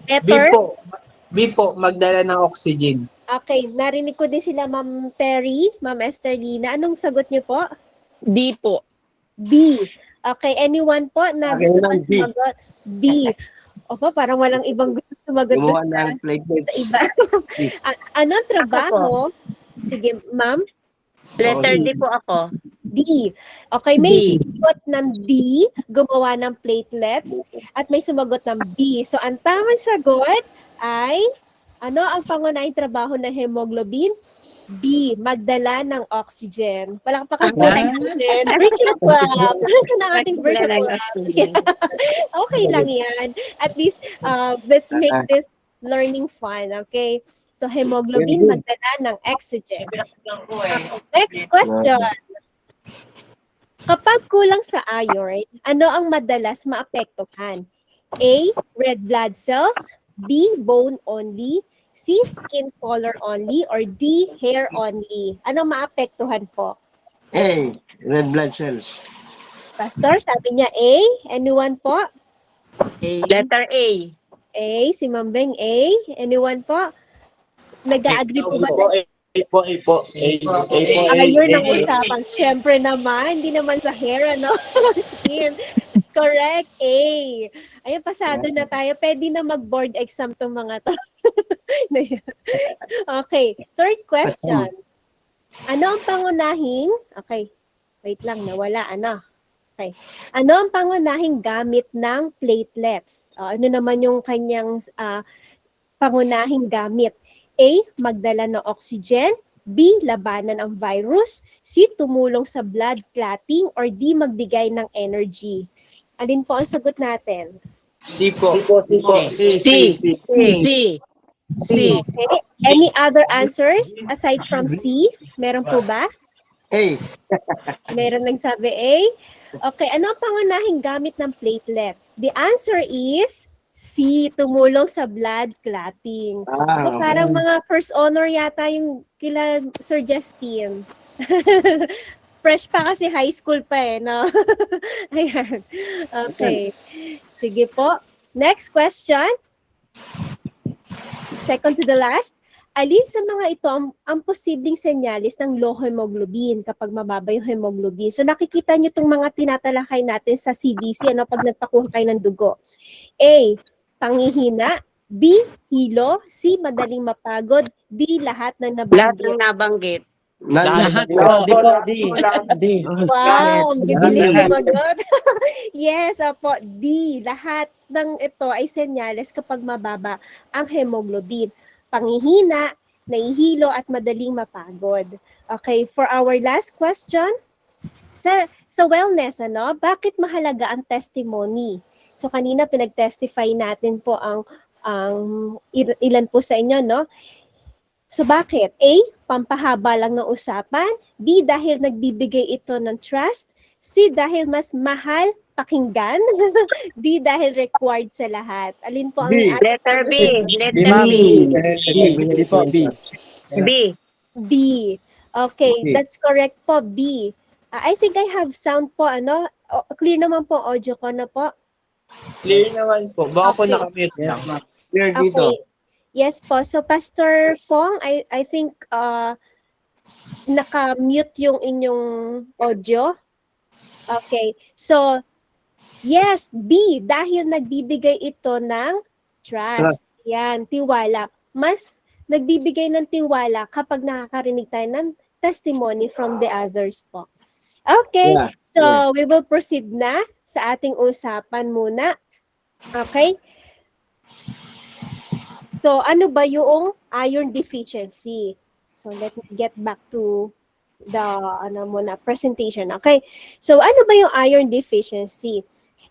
Letter? B po, magdala ng oxygen. Okay, narinig ko din sila Ma'am Terry, Ma'am Esterlina. Anong sagot niyo po? D po. B. Okay, anyone po na gusto pa sumagot? B. Opo, parang walang ibang gusto sumagot Gumawa sa ng platelets. iba. Anong trabaho? Sige, ma'am. Letter D po ako. D. Okay, may sumagot ng D, gumawa ng platelets, at may sumagot ng B. So, ang tamang sagot ay, ano ang pangunahing trabaho ng hemoglobin? B, magdala ng oxygen. Palakpakan po natin. Virtual club. Saan ang ating virtual club? Okay lang yan. At least, let's make this learning fun. Okay? So, hemoglobin, magdala ng oxygen. Okay, next question. Kapag kulang sa iron, ano ang madalas maapektuhan? A, red blood cells. B, bone only. C, skin color only. Or D, hair only. Ano maapektuhan po? A, red blood cells. Pastor, sabi niya A. Anyone po? Letter A. A, si Mambeng A. Anyone po? Nag-agree po ba? A po. Ayun ang usapan. Siyempre naman, hindi naman sa hair, skin. Correct, A. Ayun, pasado na tayo. Pwede na mag-board exam tong mga to. Okay, third question. Ano ang pangunahing, okay, wait lang, nawala, Okay. Ano ang pangunahing gamit ng platelets? Ano naman yung kanyang pangunahing gamit? A, magdala ng oxygen. B, labanan ang virus. C, tumulong sa blood clotting. Or D, magbigay ng energy. Alin po ang sagot natin? C po. C. Okay. Any other answers aside from C? Meron po ba? A. Meron lang sabi A. Okay, ano ang pangunahing gamit ng platelet? The answer is C, tumulong sa blood clotting. So, parang mga first honor yata yung kila Sir Justin. Fresh pa kasi high school pa no? Ayan. Okay. Sige po. Next question. Second to the last. Alin sa mga ito ang posibleng senyalis ng low hemoglobin kapag mababa yung hemoglobin? So nakikita nyo itong mga tinatalakay natin sa CBC pag nagpakuha kayo ng dugo. A, pangihina. B, hilo. C, madaling mapagod. D, lahat ng Lahat nabanggit. ng nabanggit. Lahat po. Wow, ang bibilis sumagot. Yes, opo. D, lahat ng ito ay senyales kapag mababa ang hemoglobin. Pangihina, nahihilo at madaling mapagod. Okay, for our last question, sa wellness, bakit mahalaga ang testimony? So kanina pinag-testify natin po ang ilan po sa inyo, So bakit? A, pampahaba lang ng usapan. B, dahil nagbibigay ito ng trust. C, dahil mas mahal pakinggan. D, dahil required sa lahat. Alin po ang Letter B. B. B. Okay, that's correct po, B. I think I have sound po, clear naman po audio ko na po. Clear naman po. Baka po nakamute lang. Clear dito. Okay. Yes po. So, Pastor Fong, I think naka-mute yung inyong audio. Okay. So, yes, B, dahil nagbibigay ito ng trust. Yan, tiwala. Mas nagbibigay ng tiwala kapag nakakarinig tayo ng testimony from the others po. Okay, so we will proceed na sa ating usapan muna. Okay? So, ano ba yung iron deficiency? So, let me get back to the presentation. Okay. So, ano ba yung iron deficiency?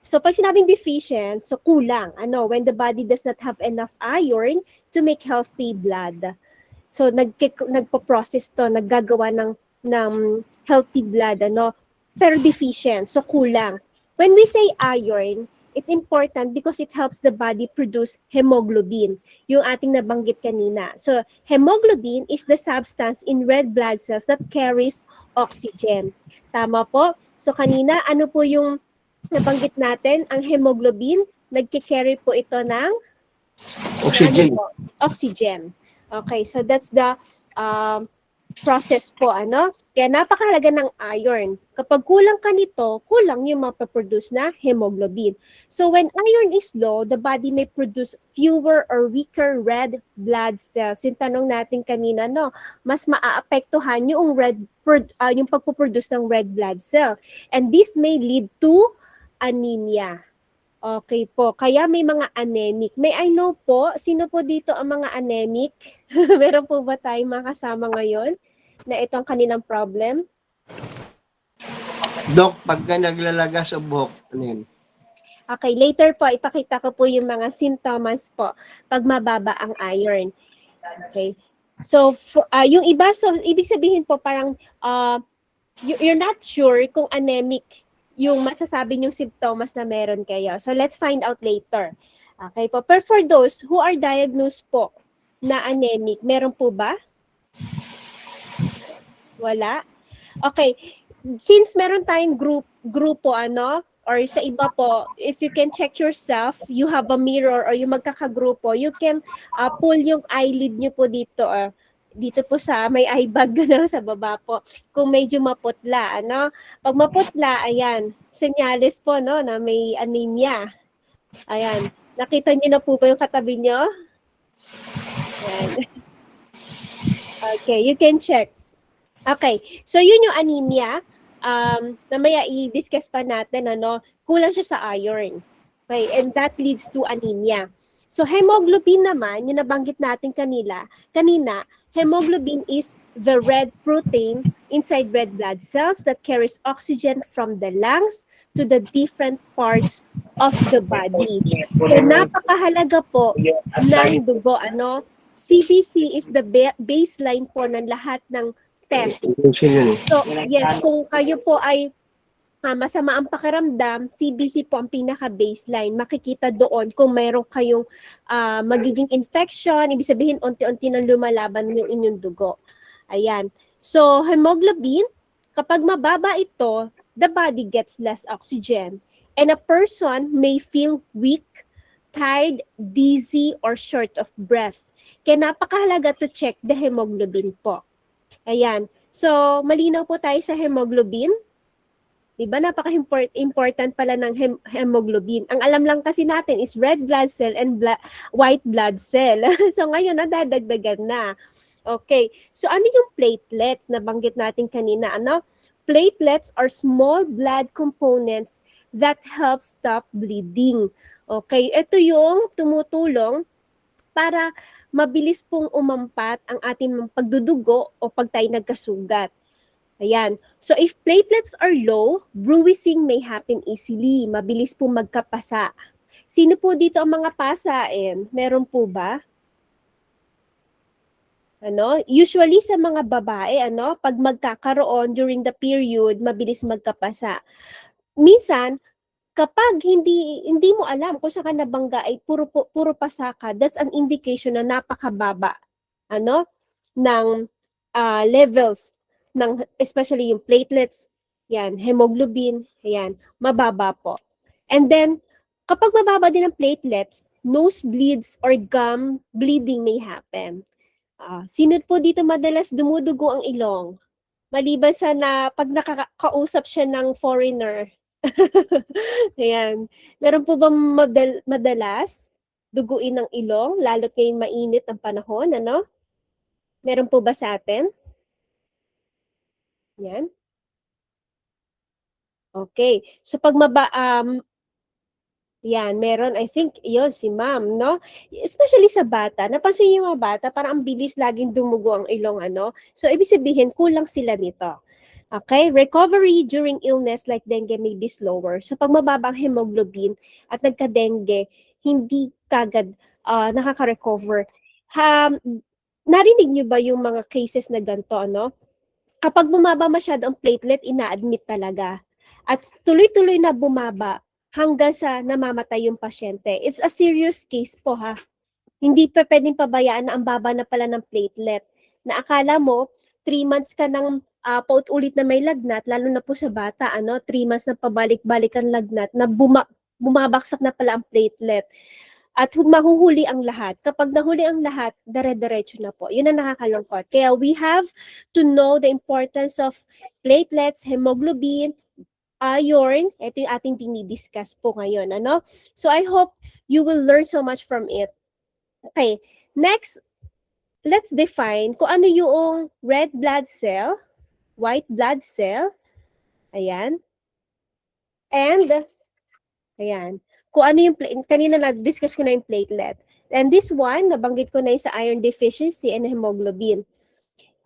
So, pag sinabing deficient, so kulang. When the body does not have enough iron to make healthy blood. So, nagpo-process to, naggagawa ng healthy blood, pero deficient, so kulang. When we say iron, it's important because it helps the body produce hemoglobin, yung ating nabanggit kanina. So, hemoglobin is the substance in red blood cells that carries oxygen. Tama po? So, kanina, ano po yung nabanggit natin? Ang hemoglobin, nagkikarry po ito ng Oxygen. oxygen. Okay, so that's the process po, Kaya napakahalaga ng iron. Kapag kulang ka nito, kulang yung mapaproduce na hemoglobin. So when iron is low, the body may produce fewer or weaker red blood cells. Yung tanong natin kanina, mas maaapektuhan yung yung pagpuproduce ng red blood cell. And this may lead to anemia. Okay po. Kaya may mga anemic. May I know po, sino po dito ang mga anemic? Meron po ba tayong mga kasama ngayon na itong kanilang problem? Dok, pagka naglalagas sa buhok, ano yun? Okay, later po, ipakita ko po yung mga symptoms po pag mababa ang iron. Okay. So, yung iba, so ibig sabihin po parang you're not sure kung anemic yung masasabi yung symptoms na meron kayo. So, let's find out later. Okay po. But for those who are diagnosed po na anemic, meron po ba? Wala? Okay. Since meron tayong grupo, or sa iba po, if you can check yourself, you have a mirror or yung magkakagrupo, you can pull yung eyelid nyo po dito, dito po sa may eye bag sa baba po, kung medyo maputla, Pag maputla, ayan, senyales po, na may anemia. Ayan, nakita niyo na po ba yung katabi niyo? Ayan. Okay, you can check. Okay, so yun yung anemia. Namaya i-discuss pa natin, kulang siya sa iron. Okay, and that leads to anemia. So hemoglobin naman, yung nabanggit natin kanina, hemoglobin is the red protein inside red blood cells that carries oxygen from the lungs to the different parts of the body. So napakahalaga po ng dugo, CBC is the baseline po ng lahat ng test. So yes, kung kayo po ay masama ang pakiramdam, CBC po ang pinaka-baseline. Makikita doon kung mayroon kayong magiging infection, ibig sabihin unti-unti nang lumalaban yung inyong dugo. Ayan. So, hemoglobin, kapag mababa ito, the body gets less oxygen. And a person may feel weak, tired, dizzy, or short of breath. Kaya napakahalaga to check the hemoglobin po. Ayan. So, malinaw po tayo sa hemoglobin. Diba, napaka-important pala ng hemoglobin. Ang alam lang kasi natin is red blood cell and white blood cell. So ngayon, nadadagdagan na. Okay, so ano yung platelets na banggit natin kanina? Platelets are small blood components that help stop bleeding. Okay, ito yung tumutulong para mabilis pong umampat ang ating pagdudugo o pag tayo nagkasugat. Ayan. So if platelets are low, bruising may happen easily. Mabilis po magkapasa. Sino po dito ang mga pasain? Meron po ba? Usually sa mga babae, pag magkakaroon during the period, mabilis magkapasa. Minsan, kapag hindi mo alam kung saan ka nabangga ay puro pasa ka, that's an indication na napakababa ng levels ng especially yung platelets, yan, hemoglobin, ayan, mababa po. And then, kapag mababa din ang platelets, nosebleeds or gum bleeding may happen. Sino po dito madalas dumudugo ang ilong? Maliban sa pag nakakausap siya ng foreigner. Ayan. Meron po ba madalas duguin ng ilong, lalo't ngayon mainit ang panahon, Meron po ba sa atin? Yan. Okay. So pag Yan, meron, I think, yon si ma'am, no? Especially sa bata. Napansin niyo yung mga bata, parang ang bilis laging dumugo ang ilong, ano? So, ibig sabihin, kulang sila nito. Okay? Recovery during illness like dengue may be slower. So, pag mababa ang hemoglobin at nagka-dengue, hindi kagad nakaka-recover. Narinig niyo ba yung mga cases na ganito, ano? Kapag bumaba masyado ang platelet, ina-admit talaga. At tuloy-tuloy na bumaba hanggang sa namamatay yung pasyente. It's a serious case po, ha. Hindi pa pwedeng pabayaan na ang baba na pala ng platelet. Na akala mo, 3 months ka ng paulit-ulit na may lagnat, lalo na po sa bata, 3 months na pabalik-balik ang lagnat, na bumabaksak na pala ang platelet. At mahuhuli ang lahat. Kapag nahuli ang lahat, dire-diretso na po. Yun ang nakakalungkot. Kaya we have to know the importance of platelets, hemoglobin, iron. Ito yung ating dinidiscuss po ngayon. Ano? So I hope you will learn so much from it. Okay. Next, let's define kung ano yung red blood cell, white blood cell. Ayan. And, ayan. Kung ano yung, kanina na-discuss ko na yung platelet. And this one, nabanggit ko na yung sa iron deficiency and hemoglobin.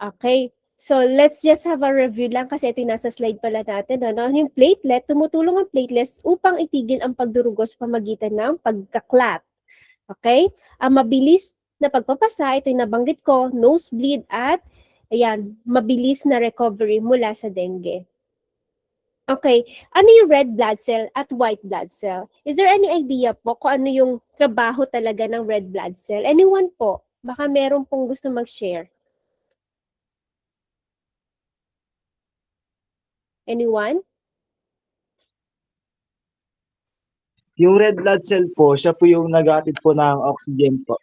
Okay. So, let's just have a review lang kasi ito yung nasa slide pala natin. Ano? Yung platelet, tumutulong ang platelets upang itigil ang pagdurugo sa pamagitan ng pagkaklat. Okay? Ang mabilis na pagpapasa, ito yung nabanggit ko, nosebleed at, ayan, mabilis na recovery mula sa dengue. Okay, ano yung red blood cell at white blood cell? Is there any idea po kung ano yung trabaho talaga ng red blood cell? Anyone po? Baka meron pong gusto mag-share. Anyone? Yung red blood cell po, siya po yung nag-aatid po ng oxygen po.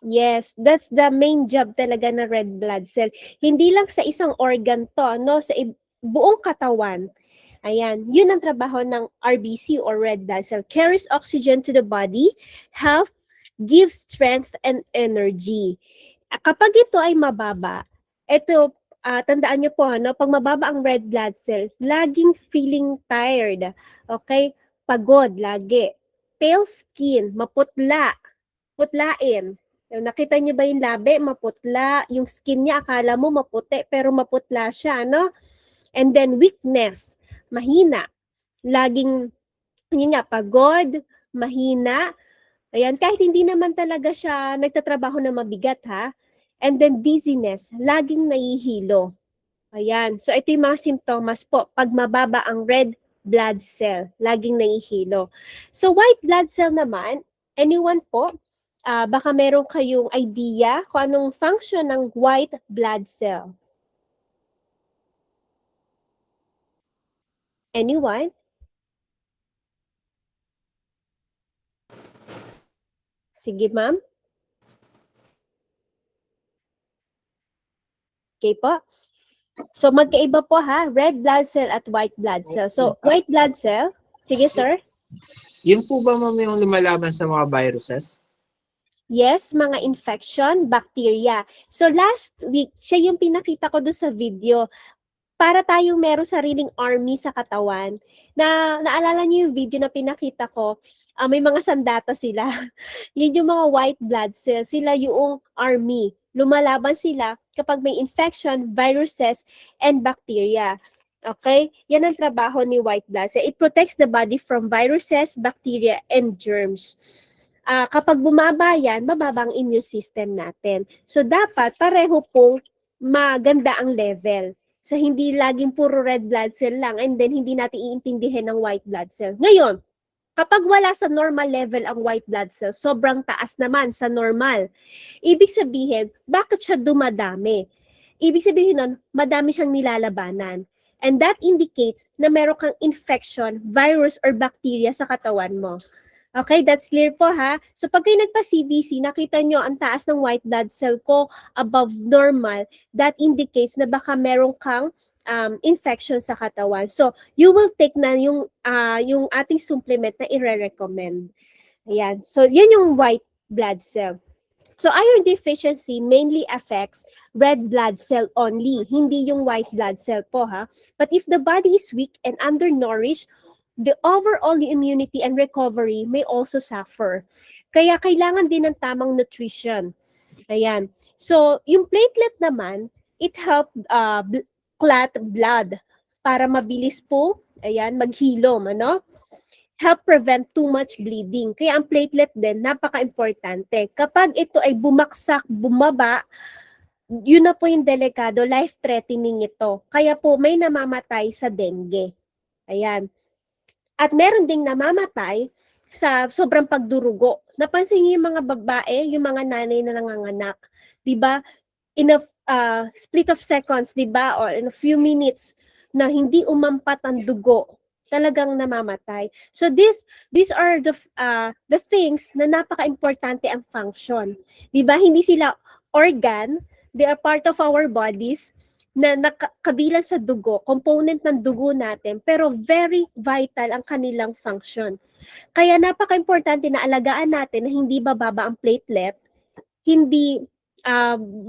Yes, that's the main job talaga ng red blood cell. Hindi lang sa isang organ to, no? Sa buong katawan. Ayan, yun ang trabaho ng RBC or red blood cell. Carries oxygen to the body, health, gives strength and energy. Kapag ito ay mababa, ito, tandaan nyo po, no? Pag mababa ang red blood cell, laging feeling tired. Okay? Pagod, lagi. Pale skin, maputla. Putlain. Nakita niyo ba yung labi? Maputla. Yung skin niya, akala mo maputi, pero maputla siya, no? And then weakness, mahina. Laging, yun nga, pagod, mahina. Ayan, kahit hindi naman talaga siya nagtatrabaho na mabigat, ha? And then dizziness, laging nahihilo. Ayan, so ito yung mga simptomas po pag mababa ang red blood cell, laging nahihilo. So white blood cell naman, anyone po, baka meron kayong idea kung anong function ng white blood cell? Anyone? Sige, ma'am. Okay po. So magkaiba po ha, red blood cell at white blood cell. So white blood cell, sige sir. Yun po ba ma'am yung lumalaban sa mga viruses? Yes, mga infection, bacteria. So last week, siya yung pinakita ko doon sa video. Para tayong meron sariling army sa katawan. Naalala niyo yung video na pinakita ko, may mga sandata sila. Yun yung mga white blood cells. Sila yung army. Lumalaban sila kapag may infection, viruses, and bacteria. Okay? Yan ang trabaho ni white blood cell. It protects the body from viruses, bacteria, and germs. Kapag bumaba yan, mababa ang immune system natin. So dapat pareho pong maganda ang level. So hindi laging puro red blood cell lang and then hindi natin iintindihin ng white blood cell. Ngayon, kapag wala sa normal level ang white blood cell, sobrang taas naman sa normal. Ibig sabihin, bakit siya dumadami? Ibig sabihin nun, madami siyang nilalabanan. And that indicates na meron kang infection, virus, or bacteria sa katawan mo. Okay, that's clear po ha. So pag kayo nagpa-CBC, nakita nyo ang taas ng white blood cell ko above normal, that indicates na baka meron kang infection sa katawan. So you will take na yung ating supplement na i-recommend. Ayan. So yan yung white blood cell. So iron deficiency mainly affects red blood cell only, hindi yung white blood cell po ha. But if the body is weak and undernourished, the overall immunity and recovery may also suffer. Kaya kailangan din ng tamang nutrition. Ayan. So, yung platelet naman, it help clot blood para mabilis po, ayan, maghilom, ano? Help prevent too much bleeding. Kaya ang platelet din, napaka-importante. Kapag ito ay bumaksak, bumaba, yun na po yung delikado, life-threatening ito. Kaya po may namamatay sa dengue. Ayan. At meron ding namamatay sa sobrang pagdurugo. Napansin niyo yung mga babae, yung mga nanay na nanganganak, 'di ba? In a split of seconds, 'di ba? Or in a few minutes na hindi umampat ang dugo, talagang namamatay. So these are the things na napaka-importante ang function. 'Di ba? Hindi sila organ, they are part of our bodies na kabilang sa dugo, component ng dugo natin, pero very vital ang kanilang function. Kaya napaka-importante na alagaan natin na hindi bababa ang platelet, hindi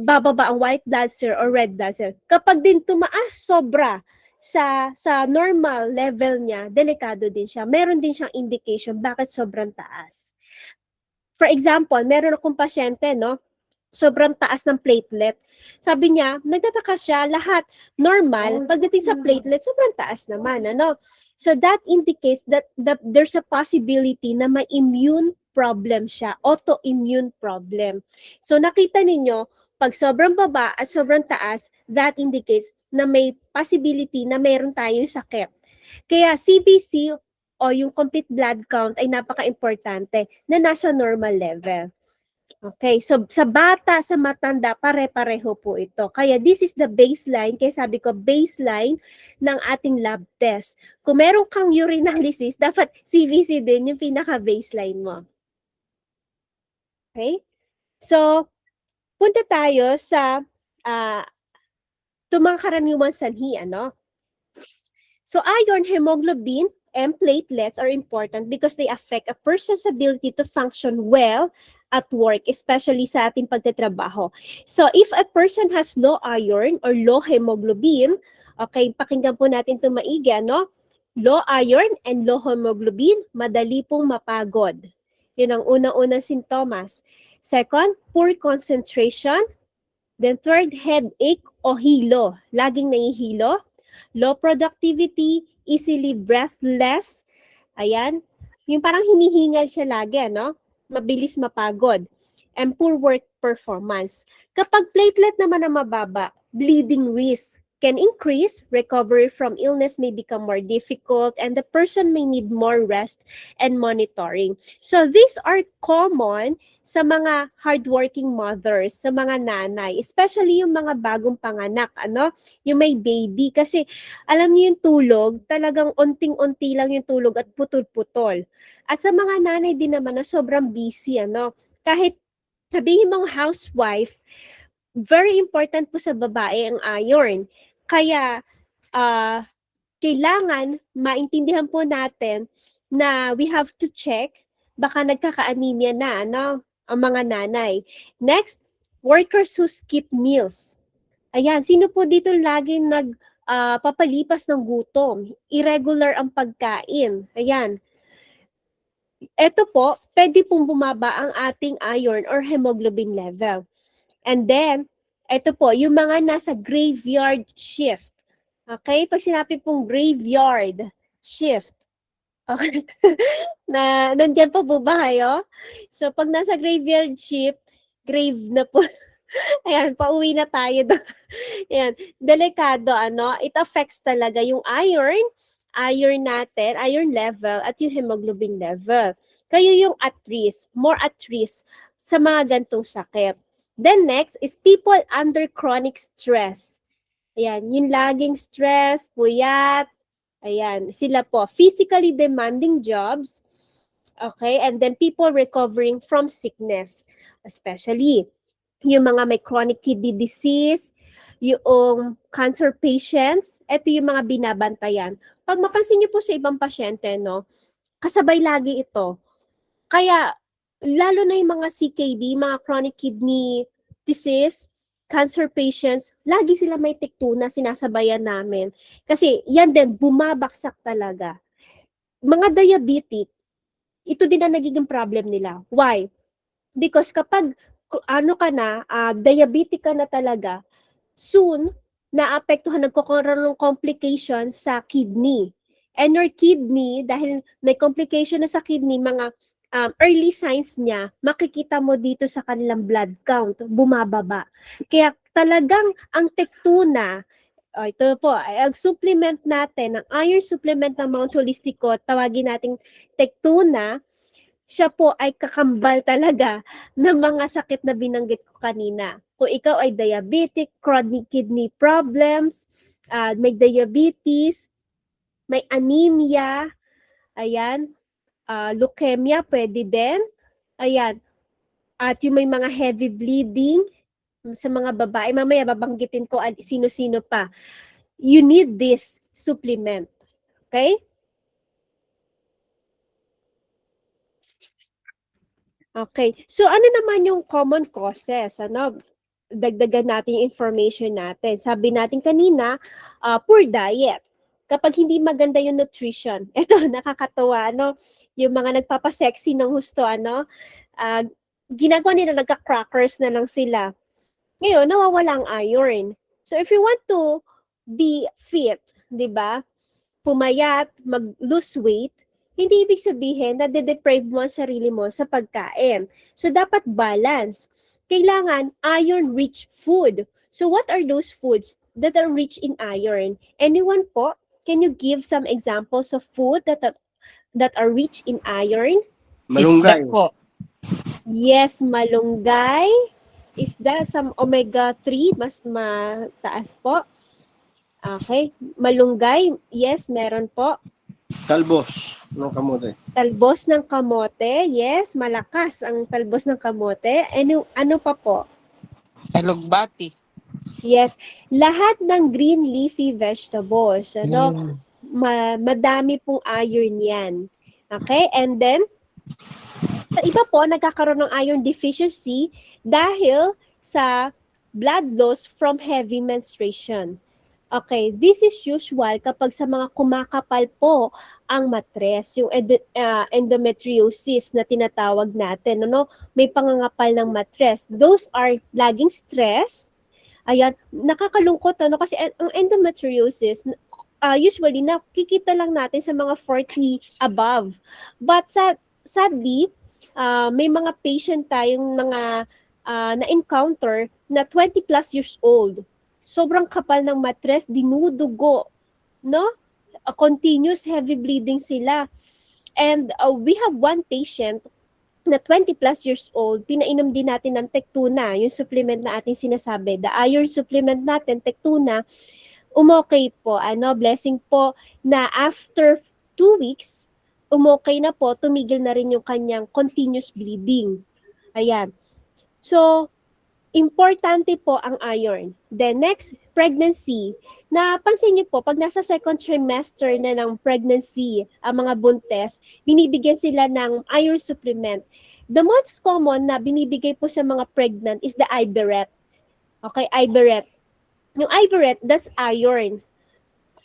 bababa ang white blood cell or red blood cell. Kapag din tumaas sobra sa normal level niya, delikado din siya. Meron din siyang indication bakit sobrang taas. For example, meron akong pasyente, no? Sobrang taas ng platelet. Sabi niya, nagtataka siya, lahat normal, pagdating sa platelet, sobrang taas naman, ano? So that indicates that there's a possibility na may immune problem siya, autoimmune problem. So nakita ninyo, pag sobrang baba at sobrang taas, that indicates na may possibility na mayroon tayong sakit. Kaya CBC o yung complete blood count ay napaka-importante na nasa normal level. Okay, so sa bata, sa matanda, pare-pareho po ito. Kaya this is the baseline, kaya sabi ko baseline ng ating lab test. Kung meron kang urinalysis, dapat CBC din yung pinaka-baseline mo. Okay? So, punta tayo sa mga karaniwang sanhi, ano? So, iron, hemoglobin, and platelets are important because they affect a person's ability to function well at work, especially sa ating pagtatrabaho. So, if a person has low iron or low hemoglobin, okay, pakinggan po natin ito maigi, no? Low iron and low hemoglobin, madali pong mapagod. Yun ang unang-unang sintomas. Second, poor concentration. Then third, headache o hilo. Laging nahihilo. Low productivity, easily breathless. Ayan. Yung parang hinihingal siya lagi, no? Mabilis mapagod, and poor work performance. Kapag platelet naman ang mababa, bleeding risk can increase, recovery from illness may become more difficult, and the person may need more rest and monitoring. So these are common sa mga hardworking mothers, sa mga nanay, especially yung mga bagong panganak, ano, yung may baby. Kasi alam niyo yung tulog, talagang onting-onti lang yung tulog at putol-putol. At sa mga nanay din naman na sobrang busy, ano, kahit sabihin mong housewife, very important po sa babae ang iron. Kaya, kailangan maintindihan po natin na we have to check, baka nagkaka-anemia na, ano, ang mga nanay. Next, workers who skip meals. Ayan, sino po dito laging papalipas ng gutom? Irregular ang pagkain. Ayan. Ito po, pwede pong bumaba ang ating iron or hemoglobin level. And then, ito po, yung mga nasa graveyard shift. Okay? Pag sinabi pong graveyard shift, okay. Nandyan pa po ba kayo? So, pag nasa graveyard shift, grave na po. Ayan, pauwi na tayo. Ayan, delikado, ano? It affects talaga yung iron natin, iron level, at yung hemoglobin level. Kayo yung at risk, more at risk sa mga gantong sakit. Then next is people under chronic stress. Ayan, yung laging stress, puyat, ayan, sila po, physically demanding jobs, okay, and then people recovering from sickness, especially yung mga may chronic kidney disease, yung cancer patients, ito yung mga binabantayan. Pag mapansin niyo po sa ibang pasyente, no, kasabay lagi ito. Kaya, lalo na yung mga CKD, mga chronic kidney disease, cancer patients, lagi sila may tiktuna, sinasabayan namin. Kasi yan din, bumabaksak talaga. mga diabetic, ito din ang nagiging problem nila. Why? Because kapag diabetic ka na talaga, soon, naapektuhan, nagkakaroon ng complication sa kidney. And your kidney, dahil may complication na sa kidney, mga early signs niya, makikita mo dito sa kanilang blood count, bumababa. Kaya talagang ang tektuna, ito po, ang supplement natin, ang iron supplement ng Mount Holistico, tawagin nating tektuna, siya po ay kakambal talaga ng mga sakit na binanggit ko kanina. Kung ikaw ay diabetic, chronic kidney problems, may diabetes, may anemia, ayan, leukemia, pwede din. Ayan, at yung may mga heavy bleeding sa mga babae, mamaya babanggitin ko sino-sino pa. You need this supplement. Okay? Okay. So ano naman yung common causes? Dagdagan natin yung information natin. Sabi natin kanina, poor diet. Kapag hindi maganda yung nutrition, eto nakakatawa, yung mga nagpapasexy ng husto, ginagawa nila, nagka-crackers na lang sila. Ngayon, nawawala ang iron. So if you want to be fit, di ba? Pumayat, mag-lose weight, hindi ibig sabihin na de-deprive mo ang sarili mo sa pagkain. So, dapat balance. Kailangan iron-rich food. So, what are those foods that are rich in iron? Anyone po? Can you give some examples of food that are rich in iron? Malunggay. Isda po. Yes, malunggay. Isda, some omega-3, mas mataas po. Okay. Malunggay, yes, meron po. Talbos ng kamote. Talbos ng kamote, yes, malakas ang talbos ng kamote. Ano pa po? Alugbati. Yes, lahat ng green leafy vegetables, madami pong iron yan. Okay, and then, sa iba po, nagkakaroon ng iron deficiency dahil sa blood loss from heavy menstruation. Okay, this is usual kapag sa mga kumakapal po ang matres, yung endometriosis na tinatawag natin, may pangangapal ng matres. Those are laging stress. Ayan, nakakalungkot, kasi ang endometriosis, usually nakikita lang natin sa mga 40 above. But sadly, may mga patient tayong mga na-encounter na 20 plus years old. Sobrang kapal ng matres, dinudugo, continuous heavy bleeding sila. And we have one patient na 20 plus years old, pinainom din natin ng Tektuna, yung supplement na ating sinasabi. The iron supplement natin, Tektuna, umokay po, blessing po na after 2 weeks, umokay na po, tumigil na rin yung kanyang continuous bleeding. Ayan. So, importante po ang iron. Then next, pregnancy. Napansin niyo po, pag nasa second trimester na ng pregnancy, ang mga buntes, binibigyan sila ng iron supplement. The most common na binibigay po sa mga pregnant is the Iverette. Okay, Iverette. Yung Iverette, that's iron.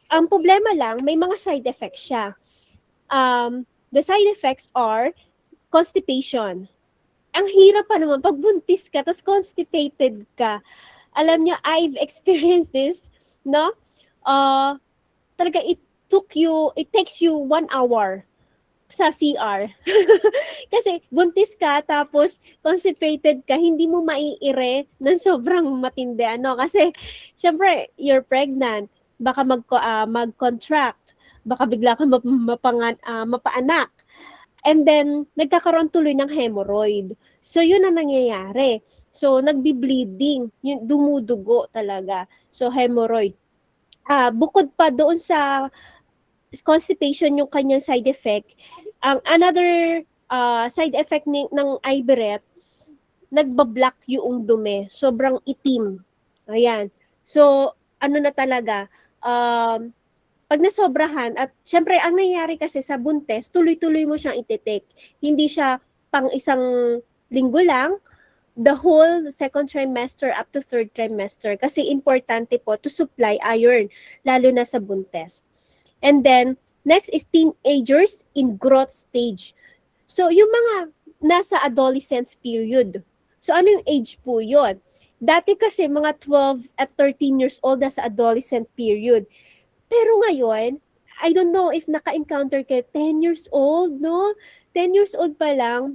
Ang problema lang, may mga side effects siya. The side effects are constipation. Ang hirap pa naman, pag buntis ka, tapos constipated ka. Alam nyo, I've experienced this, talaga it takes you 1 hour sa CR. Kasi buntis ka, tapos constipated ka, hindi mo maiire ng sobrang matindi. Kasi, syempre, you're pregnant, baka mag-contract, baka bigla ka mapaanak. And then, nagkakaroon tuloy ng hemorrhoid. So, yun ang nangyayari. So, nagbi-bleeding. Yun, dumudugo talaga. So, hemorrhoid. Bukod pa doon sa constipation yung kanyang side effect, another side effect ng Iverette, nagbablock yung dumi. Sobrang itim. Ayan. So, na talaga, pag nasobrahan, at syempre, ang nangyayari kasi sa buntes, tuloy-tuloy mo siyang iti-take. Hindi siya pang isang linggo lang, the whole second trimester up to third trimester. Kasi importante po to supply iron, lalo na sa buntes. And then, Next is teenagers in growth stage. So, yung mga nasa adolescence period. So, ano yung age po yun? Dati kasi mga 12 at 13 years old nasa adolescent period. Pero ngayon, I don't know if naka-encounter kayo, 10 years old, no? 10 years old pa lang,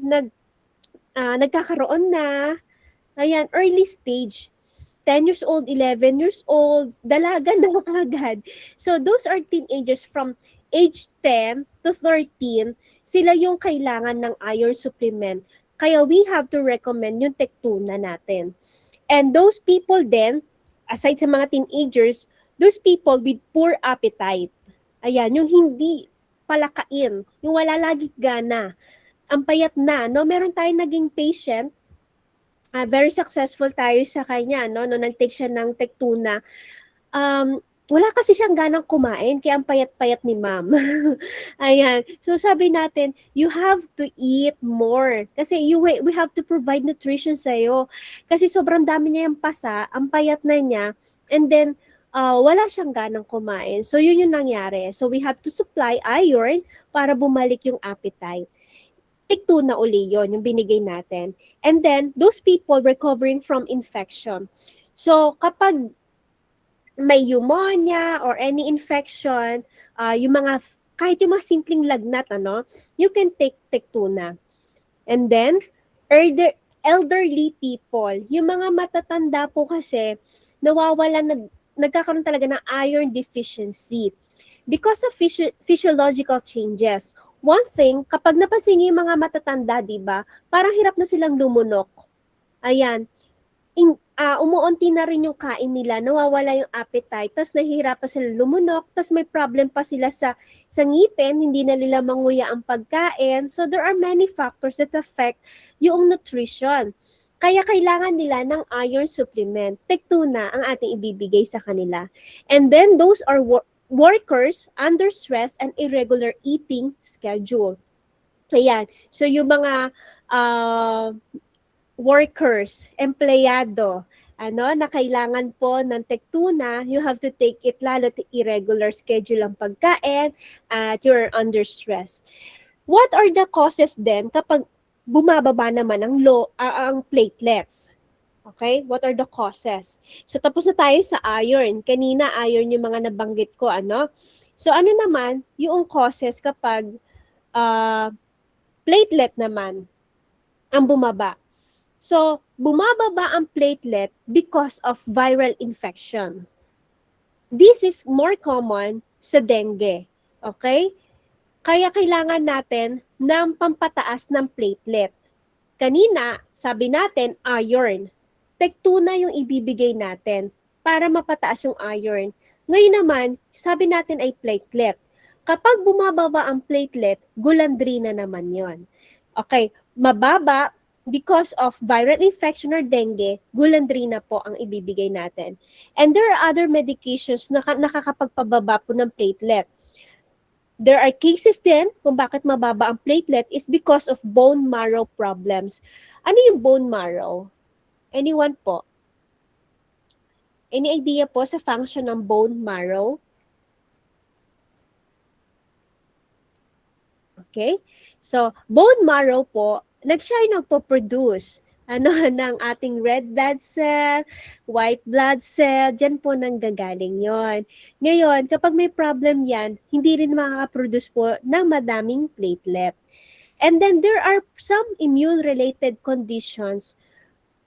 nagkakaroon na. Ayan, early stage. 10 years old, 11 years old, dalaga na agad. So those are teenagers from age 10 to 13, sila yung kailangan ng iron supplement. Kaya we have to recommend yung Tectuna natin. And those people then, aside sa mga teenagers, those people with poor appetite. Ayan, yung hindi palakain, yung wala lagi gana, ang payat na, no? Meron tayong naging patient, very successful tayo sa kanya, no? Nung nag-take siya ng Tectuna, wala kasi siyang ganang kumain, kaya ang payat-payat ni ma'am. Ayan. So sabi natin, you have to eat more. Kasi we have to provide nutrition sa'yo. Kasi sobrang dami niya yung pasa, ang payat na niya, and then, wala siyang ganang kumain. So yun yung nangyari. So we have to supply iron para bumalik yung appetite. Tectuna uli yun, yung binigay natin. And then, those people recovering from infection. So, kapag may pneumonia or any infection, kahit yung mga simpleng lagnat, you can take Tectuna. And then, elderly people, yung mga matatanda po kasi, nagkakaroon talaga ng iron deficiency because of physiological changes. One thing, kapag napansin niyo yung mga matatanda, di ba, parang hirap na silang lumunok. Ayan. Umuunti na rin yung kain nila, nawawala yung appetite, tapos nahihirapan sila lumunok, tapos may problem pa sila sa ngipin, hindi na nila manguya ang pagkain. So there are many factors that affect yung nutrition. Kaya kailangan nila ng iron supplement. Tectuna ang ating ibibigay sa kanila. And then those are workers under stress and irregular eating schedule. Ayan. So yung mga workers, empleyado, na kailangan po ng Tectuna, you have to take it lalo to irregular schedule ang pagkain at you're under stress. What are the causes then kapag bumababa naman ang platelets? Okay? What are the causes? So, tapos na tayo sa iron. Kanina, iron yung mga nabanggit ko, So, ano naman yung causes kapag platelet naman ang bumaba? So, bumababa ang platelet because of viral infection. This is more common sa dengue. Okay? Kaya kailangan natin ng pampataas ng platelet. Kanina, sabi natin, iron. Tectuna yung ibibigay natin para mapataas yung iron. Ngayon naman, sabi natin ay platelet. Kapag bumababa ang platelet, gulandrina naman yon. Okay, mababa because of viral infection or dengue, gulandrina po ang ibibigay natin. And there are other medications na nakakapagpababa po ng platelet. There are cases din kung bakit mababa ang platelet is because of bone marrow problems. Ano yung bone marrow? Anyone po? Any idea po sa function ng bone marrow? Okay? So, bone marrow po, siya ay nagpo-produce ng ating red blood cell, white blood cell, dyan po nanggagaling yon. Ngayon, kapag may problem yan, hindi rin makaka-produce po ng madaming platelet. And then there are some immune-related conditions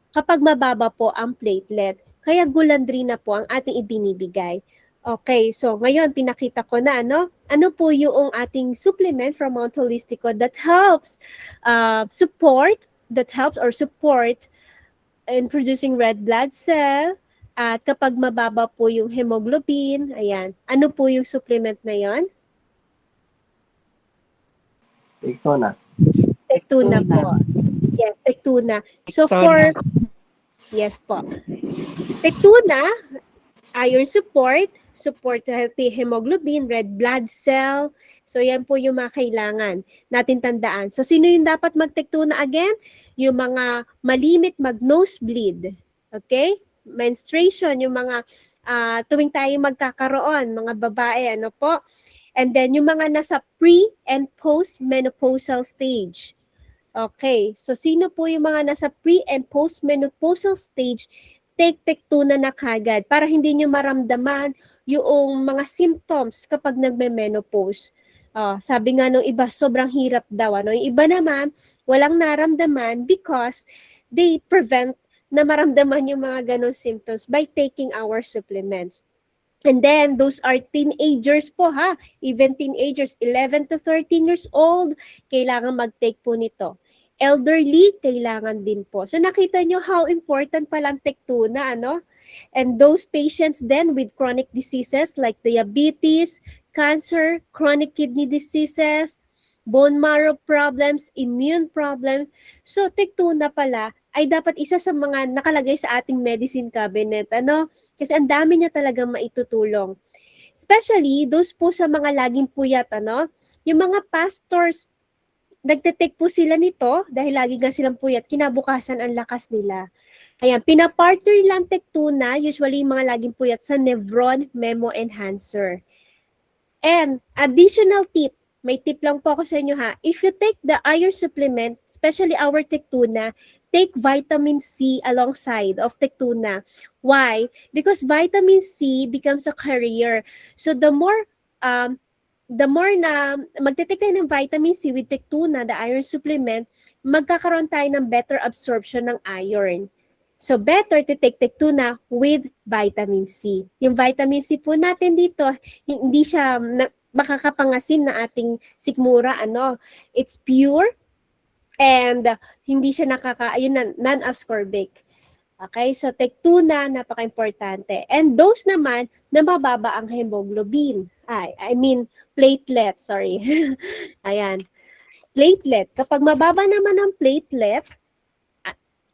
kapag mababa po ang platelet. Kaya gulandrina po ang ating ibinibigay. Okay, so ngayon pinakita ko na, ano po yung ating supplement from Mount Holistico that helps support in producing red blood cell. At kapag mababa po yung hemoglobin, ayan, ano po yung supplement na yon? Tectuna. Tectuna po. Yes, Tectuna. So yes po. Tectuna, iron support healthy hemoglobin, red blood cell. So yan po yung mga kailangan natin tandaan. So sino yung dapat mag-Tectuna again? Yung mga malimit mag-nosebleed. Okay? Menstruation, yung mga tuwing tayo magkakaroon, mga babae, po. And then yung mga nasa pre and post-menopausal stage. Okay, so sino po yung mga nasa pre and post-menopausal stage, take Tectuna na kagad para hindi nyo maramdaman yung mga symptoms kapag nagme-menopause. Sabi nga nung iba, sobrang hirap daw. Yung iba naman, walang naramdaman because they prevent na maramdaman yung mga ganong symptoms by taking our supplements. And then, those are teenagers po ha. Even teenagers, 11 to 13 years old, kailangan mag-take po nito. Elderly, kailangan din po. So nakita nyo how important palang Tectuna, ano? And those patients then with chronic diseases like diabetes, cancer, chronic kidney diseases, bone marrow problems, immune problems. So Tectuna pala ay dapat isa sa mga nakalagay sa ating medicine cabinet, ano? Kasi ang dami niya talagang maitutulong. Especially those po sa mga laging puyat, ano? Yung mga pastors, nagte-take po sila nito dahil lagi nga silang puyat, kinabukasan ang lakas nila. Ayan, pinapartner lang Tectuna, usually yung mga laging puyat sa Nevron Memo Enhancer. And additional tip, may tip lang po ako sa inyo ha. If you take the iron supplement, especially our Tectuna, take vitamin C alongside of Tectuna. Why? Because vitamin C becomes a carrier. So the more na magte-take tayo ng vitamin C with Tectuna, the iron supplement, magkakaroon tayo ng better absorption ng iron. So better to take Tectuna with vitamin C. Yung vitamin C po natin dito, hindi siya makakapangasim na ating sikmura, ano? It's pure and hindi siya non-ascorbic. Okay, so Tectuna, napaka-importante. And those naman na mababa ang hemoglobin. Platelet, sorry. Ayan. Platelet. Kapag mababa naman ang platelet,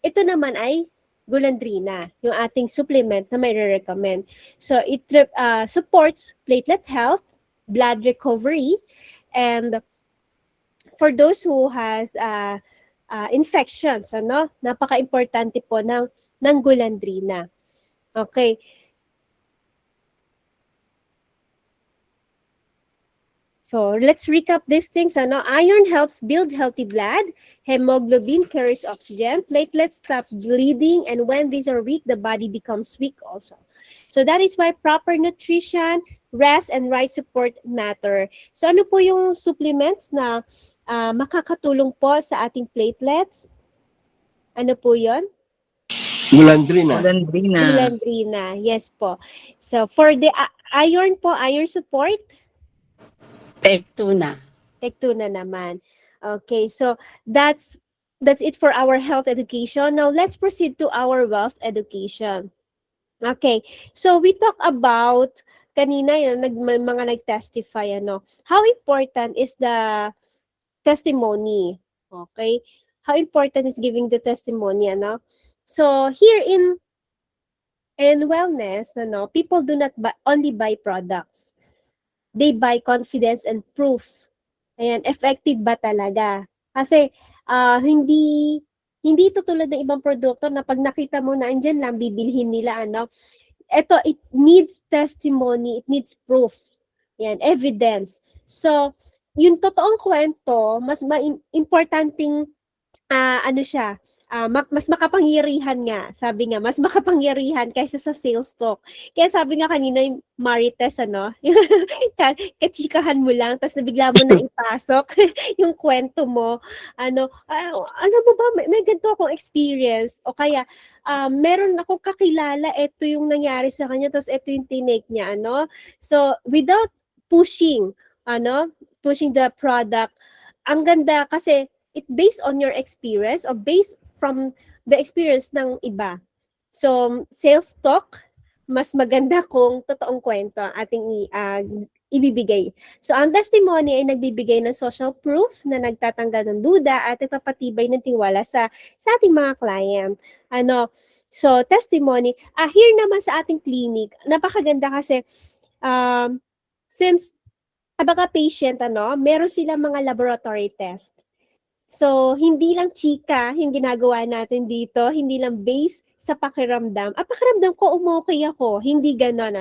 ito naman ay Glulandrina, yung ating supplement na may recommend. So it supports platelet health, blood recovery, and for those who has infections, ano, napaka-importante po ng Glulandrina. Okay. So, let's recap these things. Ano? Iron helps build healthy blood. Hemoglobin carries oxygen. Platelets stop bleeding. And when these are weak, the body becomes weak also. So, that is why proper nutrition, rest, and right support matter. So, ano po yung supplements na makakatulong po sa ating platelets? Ano po yon? Glulandrina. Glulandrina, yes po. So, for the iron po, iron support? Tectuna. Tectuna naman. Okay, so that's it for our health education. Now, let's proceed to our wealth education. Okay, so we talk about, kanina yun, mga nag-testify, ano, how important is the testimony? Okay, how important is giving the testimony, ano? So, here in wellness, ano, people do not only buy products. They buy confidence and proof. Ayan, effective ba talaga? Kasi hindi ito tulad ng ibang produkto na pag nakita mo na andyan lang, bibilhin nila, ano. Ito, it needs testimony, it needs proof. Ayan, evidence. So, yung totoong kwento, mas importanteng mas makapangyarihan nga. Sabi nga, mas makapangyarihan kaysa sa sales talk. Kaya sabi nga kanina yung Marites, ano, kachikahan mo lang, tapos nabigla mo na ipasok yung kwento mo. Ano mo ba, may ganito akong experience, o kaya, meron akong kakilala, ito yung nangyari sa kanya, tapos ito yung tinake niya, ano. So, without pushing the product, ang ganda kasi, it based on your experience or based from the experience ng iba. So, sales talk, mas maganda kung totoong kwento ang ating ibibigay. So, ang testimony ay nagbibigay ng social proof na nagtatanggal ng duda at nagpapatibay ng tiwala sa ating mga client. So, testimony, here naman sa ating clinic, napakaganda kasi since baka patient, meron silang mga laboratory test. So, hindi lang chika yung ginagawa natin dito, hindi lang based sa pakiramdam. Pakiramdam ko, umokay ako. Hindi ganon,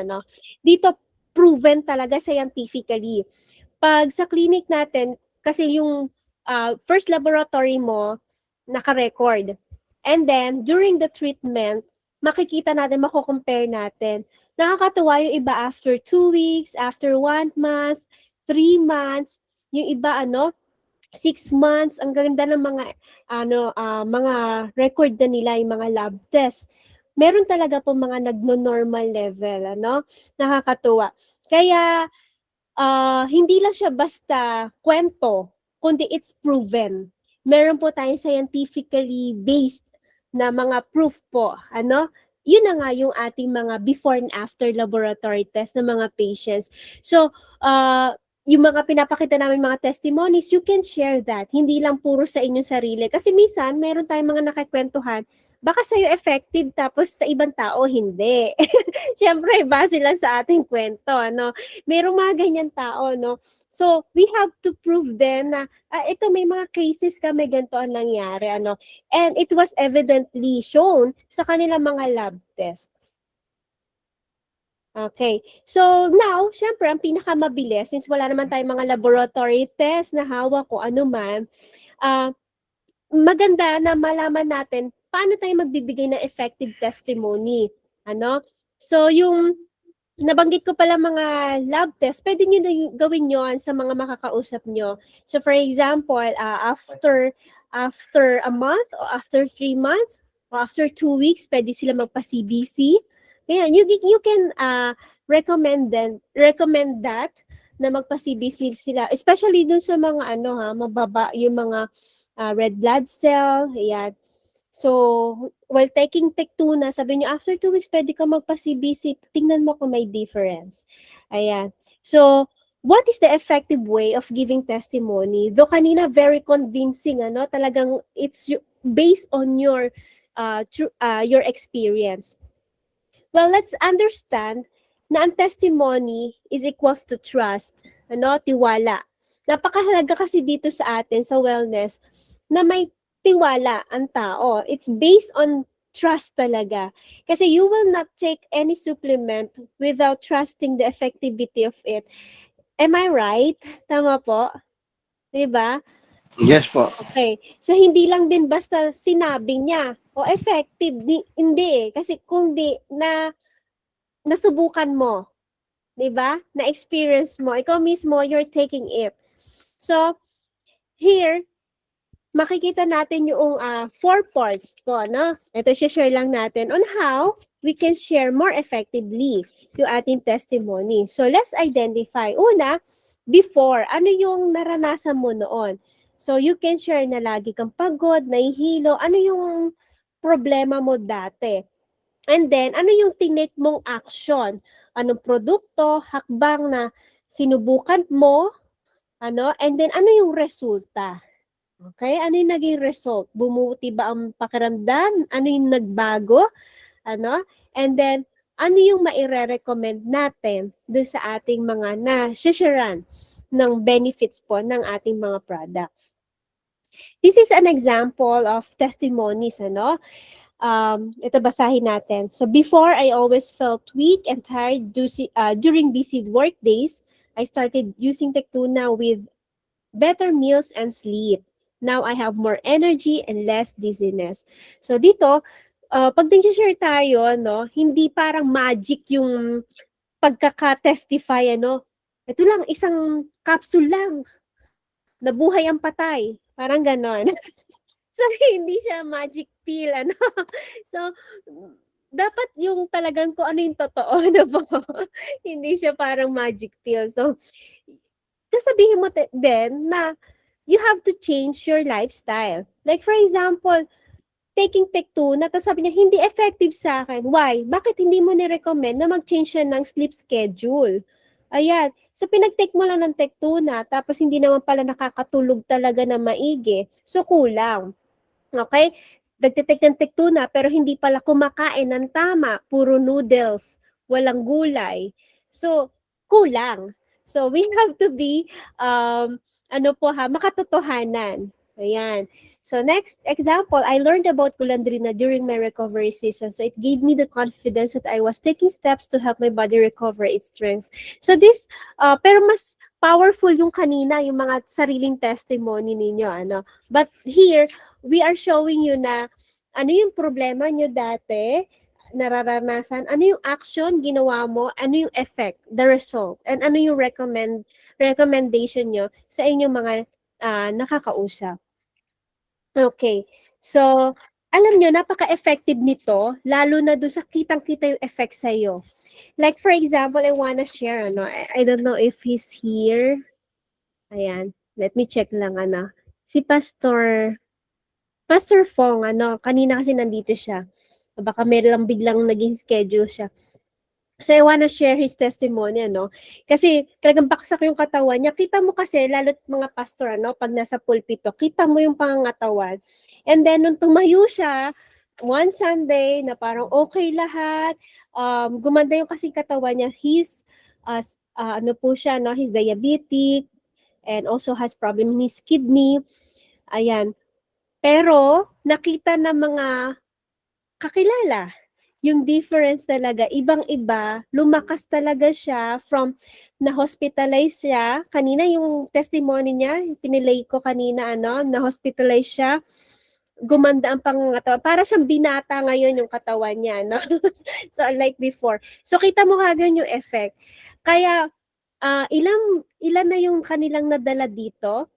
Dito, proven talaga scientifically. Pag sa clinic natin, kasi yung first laboratory mo, naka-record. And then, during the treatment, makikita natin, mako-compare natin. Nakakatuwa yung iba after 2 weeks, after 1 month, 3 months, yung iba 6 months. Ang ganda ng mga mga record na nila, yung mga lab test. Meron talaga po mga nagno-normal level, nakakatuwa. Kaya hindi lang siya basta kwento, kundi it's proven. Meron po tayong scientifically based na mga proof po, yun na nga yung ating mga before and after laboratory test ng mga patients. So, yung mga pinapakita namin mga testimonies, you can share that. Hindi lang puro sa inyong sarili. Kasi minsan, meron tayong mga nakakwentuhan, baka sa'yo effective tapos sa ibang tao hindi. Siyempre, base lang sa ating kwento, Merong mga ganyan tao, So, we have to prove then na ito may mga cases kami ganito ang nangyari, And it was evidently shown sa kanilang mga lab test. Okay. So, now, syempre, ang pinakamabilis, since wala naman tayong mga laboratory test na hawak o anuman, maganda na malaman natin paano tayo magbibigay ng effective testimony. So, yung nabanggit ko pala mga lab test, pwede nyo na gawin yon sa mga makakausap nyo. So, for example, after a month or after 3 months or after 2 weeks, pwede sila magpa-CBC. Kaya you can recommend that na magpa-CBC sila, especially dun sa mga mababa yung mga red blood cell, ayan. So, while taking Tectuna, sabi niyo, after 2 weeks, pwede ka magpa-CBC. Tingnan mo kung may difference. Ayan. So, what is the effective way of giving testimony? Though kanina, very convincing, talagang it's based on your experience. Well, let's understand na ang testimony is equals to trust, tiwala. Napakahalaga kasi dito sa atin, sa wellness, na may tiwala ang tao. It's based on trust talaga. Kasi you will not take any supplement without trusting the effectivity of it. Am I right? Tama po? Diba? Yes po. Okay. So, hindi lang din basta sinabi niya, effective. Hindi. Kasi kung nasubukan mo, diba? Na-experience mo, ikaw mismo, you're taking it. So, here, makikita natin yung 4 parts po, Ito, share lang natin on how we can share more effectively yung ating testimony. So, let's identify. Una, before, ano yung naranasan mo noon? So, you can share na lagi kang pagod, nahihilo, ano yung problema mo dati? And then, ano yung tinake mong action? Anong produkto, hakbang na sinubukan mo, and then ano yung resulta? Okay, ano yung naging result? Bumuti ba ang pakiramdam? Ano yung nagbago? And then, ano yung maire-recommend natin doon sa ating mga na-sharean ng benefits po ng ating mga products? This is an example of testimonies, ito basahin natin. So, before, I always felt weak and tired during busy work days. I started using Tectuna with better meals and sleep. Now, I have more energy and less dizziness. So, dito, pag share tayo, hindi parang magic yung pagkaka-testify, Ito lang, isang capsule lang. Nabuhay ang patay. Parang ganon. So, hindi siya magic pill, So, dapat yung talagang kung ano yung totoo, po. Hindi siya parang magic pill. So, sasabihin mo din na you have to change your lifestyle. Like, for example, taking Tectuna, tapos sabi niya, hindi effective sa akin. Why? Bakit hindi mo ni-recommend na mag-change siya ng sleep schedule? Ayan. So, pinag-take mo lang ng Tectuna, tapos hindi naman pala nakakatulog talaga na maigi. So, kulang. Okay? Nagtitake ng Tectuna, pero hindi pala kumakain ng tama. Puro noodles. Walang gulay. So, kulang. So, we have to be, makatotohanan. Ayan. So next example, I learned about Kulandrina during my recovery season. So it gave me the confidence that I was taking steps to help my body recover its strength. So this, pero mas powerful yung kanina, yung mga sariling testimony ninyo. Ano? But here, we are showing you na ano yung problema nyo dati, nararanasan, ano yung action ginawa mo, ano yung effect, the result, and ano yung recommendation nyo sa inyong mga nakakausap. Okay. So, alam nyo, napaka-effective nito, lalo na doon sa kitang-kita yung effect sa'yo. Like, for example, I wanna share, ano, I don't know if he's here. Ayan, let me check lang, ano. Si Pastor Fong, ano, kanina kasi nandito siya. Baka may lang biglang naging schedule siya. So, I wanna share his testimony, ano. Kasi talagang baksak yung katawan niya. Kita mo kasi, lalo't mga pastor, ano, pag nasa pulpito, kita mo yung pangangatawan. And then, nung tumayo siya, one Sunday, na parang okay lahat, gumanda yung kasing katawan niya. He's, ano po siya, no, he's diabetic, and also has problem in his kidney. Ayan. Pero, nakita ng mga kakilala, yung difference talaga, ibang-iba, lumakas talaga siya from na-hospitalize siya. Kanina yung testimony niya, pinilay ko kanina, ano, na-hospitalize siya, gumanda ang pangangatawan. Para siyang binata ngayon yung katawan niya, no? So, unlike before. So, kita mo kagad yung effect. Kaya, ilan na yung kanilang nadala dito?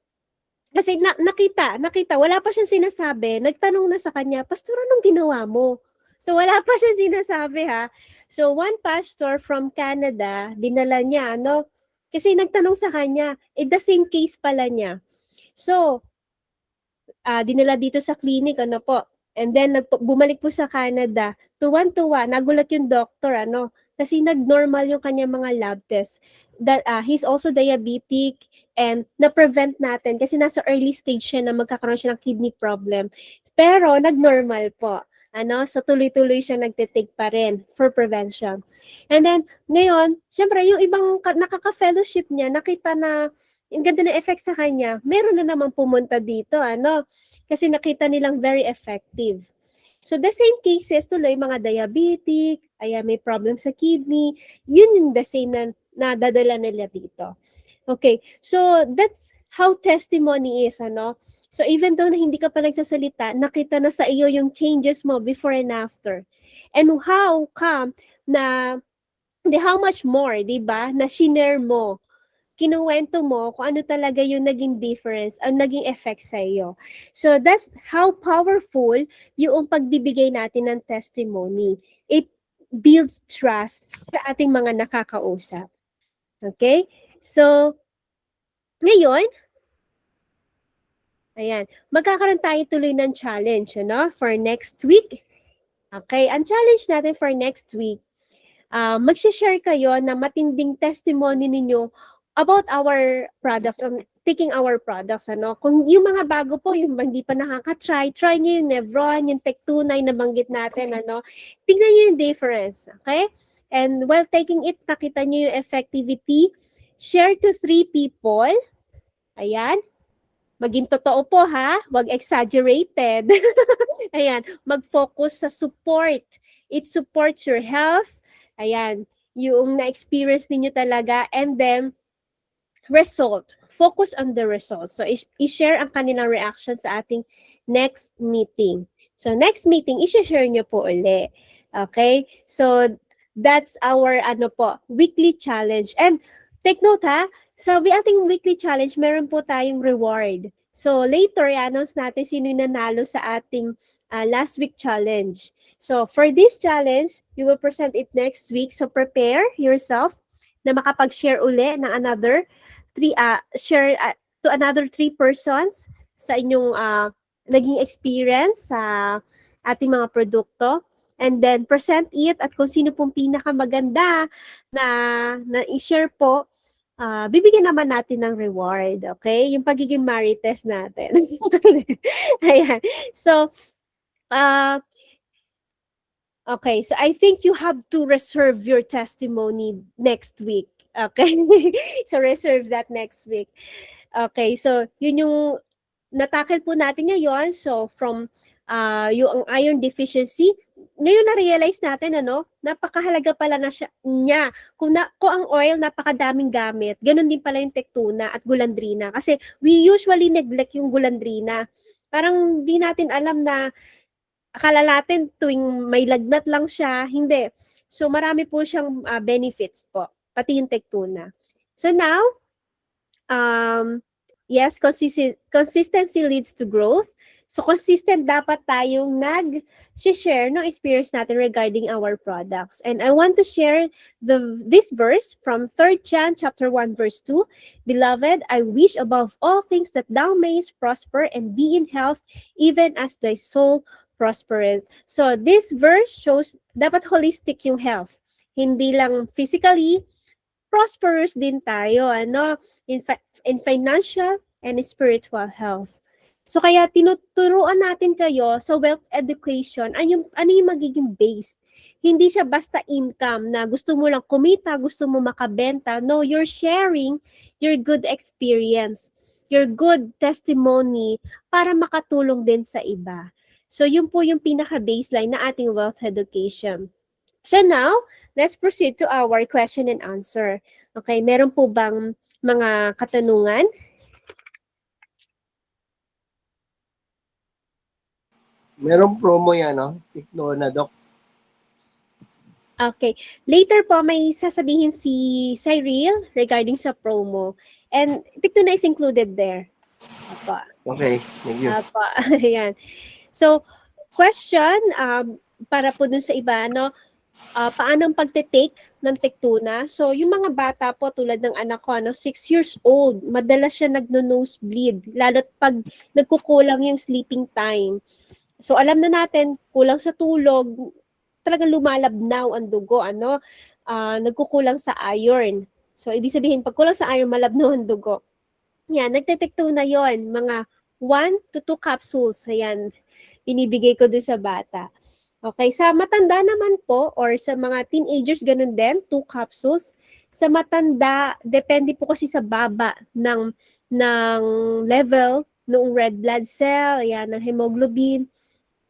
Kasi nakita, wala pa siyang sinasabi, nagtanong na sa kanya, Pastor, anong ginawa mo? So, wala pa siya sinasabi, ha? So, one pastor from Canada, dinala niya, ano? Kasi nagtanong sa kanya, the same case pala niya. So, dinala dito sa clinic, ano po? And then, bumalik po sa Canada, tuwan-tuwa, nagulat yung doctor, ano? Kasi nag-normal yung kanya mga lab tests. That, he's also diabetic, and na-prevent natin kasi nasa early stage siya na magkakaroon siya ng kidney problem. Pero, nag-normal po. Ano, so tuloy-tuloy siya nagtitake pa rin for prevention. And then, ngayon, syempre, yung ibang nakaka-fellowship niya, nakita na yung ganda na effect sa kanya, meron na naman pumunta dito, ano, kasi nakita nilang very effective. So, the same cases, tuloy, mga diabetic, may problem sa kidney, yun yung the same na nadadala nila dito. Okay, so that's how testimony is, ano. So, even though na hindi ka pa nagsasalita, nakita na sa iyo yung changes mo before and after. And how come na, how much more, di ba, na shinare mo, kinuwento mo kung ano talaga yung naging difference, ang naging effect sa iyo. So, that's how powerful yung pagbibigay natin ng testimony. It builds trust sa ating mga nakakausap. Okay? So, ngayon, ayan, magkakaroon tayo tuloy ng challenge, ano, for next week. Okay, ang challenge natin for next week, mag-share kayo na matinding testimony ninyo about our products, taking our products, ano. Kung yung mga bago po, yung hindi pa nakaka-try, try nyo yung Nevron, yung Tech2 na nabanggit natin, ano. Tingnan nyo yung difference, okay? And while taking it, nakita nyo yung effectivity, share to 3 people, ayan. Maging totoo po, ha? Wag exaggerated. Ayan, mag-focus sa support. It supports your health. Ayan, yung na-experience ninyo talaga. And then, result. Focus on the result. So, i-share ang kanilang reaction sa ating next meeting. So, next meeting, i-share nyo po uli. Okay? So, that's our, weekly challenge. And, take note, ha? Sa ating weekly challenge, meron po tayong reward. So, later, i-announce natin sino yung nanalo sa ating last week challenge. So, for this challenge, you will present it next week. So, prepare yourself na makapag-share uli ng another 3, share to another 3 persons sa inyong naging experience sa ating mga produkto. And then, present it at kung sino pong pinakamaganda na i-share po, bibigyan naman natin ng reward, okay? Yung pagiging marites natin. Ayan. So, okay. So, I think you have to reserve your testimony next week. Okay? So, reserve that next week. Okay. So, yun yung natakil po natin ngayon. So from yung iron deficiency, ngayon na-realize natin napakahalaga pala niya. Kung ang oil napakadaming gamit, ganun din pala yung tektuna at gulandrina. Kasi we usually neglect yung gulandrina. Parang di natin alam na akala natin tuwing may lagnat lang siya, hindi. So marami po siyang benefits po, pati yung tektuna. So now, yes, consistency leads to growth. So consistent dapat tayong nag-share ng experience natin regarding our products. And I want to share this verse from 3 John chapter 1 verse 2. Beloved, I wish above all things that thou mayest prosper and be in health, even as thy soul prospereth. So this verse shows dapat holistic yung health. Hindi lang physically, prosperous din tayo in financial and spiritual health. So kaya tinuturuan natin kayo sa wealth education ano yung magiging base. Hindi siya basta income na gusto mo lang kumita, gusto mo makabenta. No, you're sharing your good experience, your good testimony para makatulong din sa iba. So yun po yung pinaka-baseline na ating wealth education. So now, let's proceed to our question and answer. Okay, meron po bang mga katanungan? Merong promo yan, no? Tikno na, Doc. Okay. Later po, may sasabihin si Cyril regarding sa promo. And Pictuna is included there. Apo. Okay, thank you. Apo. Ayan. So, question, para po dun sa iba, paano ang pagte-take ng Tectuna? So, yung mga bata po, tulad ng anak ko, 6 years old, madalas siya nagno-nosebleed, lalo't pag nagkukulang yung sleeping time. So, alam na natin, kulang sa tulog, talagang lumalabnaw ang dugo, nagkukulang sa iron. So, ibig sabihin, pag kulang sa iron, malabnaw ang dugo. Yan, nagte-Tectuna yon, mga 1 to 2 capsules, ayan, binibigay ko doon sa bata. Okay, sa matanda naman po, or sa mga teenagers, ganun din, 2 capsules. Sa matanda, depende po kasi sa baba ng level ng red blood cell, ayan, ng hemoglobin.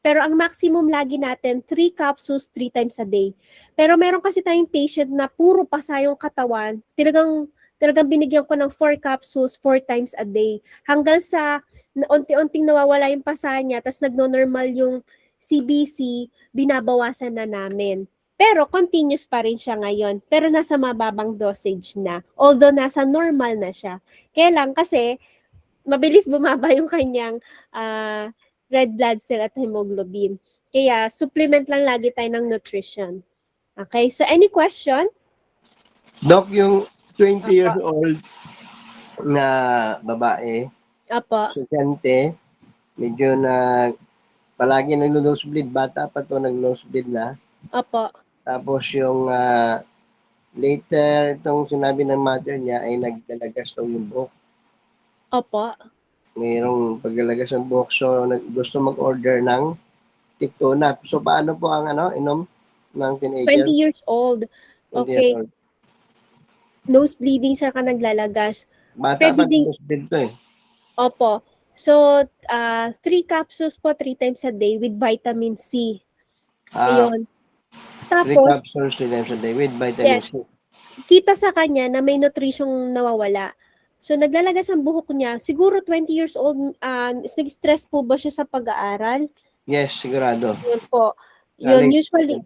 Pero ang maximum lagi natin, 3 capsules 3 times a day. Pero meron kasi tayong patient na puro pasa yung katawan, talagang binigyan ko ng 4 capsules 4 times a day. Hanggang sa unti-unting nawawala yung pasa niya, tapos nagno-normal yung CBC, binabawasan na namin. Pero continuous pa rin siya ngayon. Pero nasa mababang dosage na. Although nasa normal na siya. Kaya lang kasi, mabilis bumaba yung kanyang red blood cell at hemoglobin. Kaya supplement lang lagi tayo ng nutrition. Okay, so any question? Doc, yung 20 years old na babae, Apo. estudyante, medyo palagi nag-nosebleed, bata pa to nag-nosebleed na. Opo. Tapos yung later, itong sinabi ng mother niya ay nagdalagas daw yung buhok. Opo. Mayroong paglalagas ng buhok, so gusto mag-order ng Tectuna. So paano po ang inom ng teenager? 20 years old. 20 Okay. years old. Nose bleeding sa ka naglalagas. Bata pa nosebleed to eh. Opo. So, 3 capsules po 3 times a day with vitamin C. Ayun. 3 Tapos, capsules 3 times a day with vitamin yes, C. kita sa kanya na may nutrisyong nawawala. So, naglalagas ang buhok niya. Siguro 20 years old, nag-stress po ba siya sa pag-aaral? Yes, sigurado. Yun po. Yun, usually.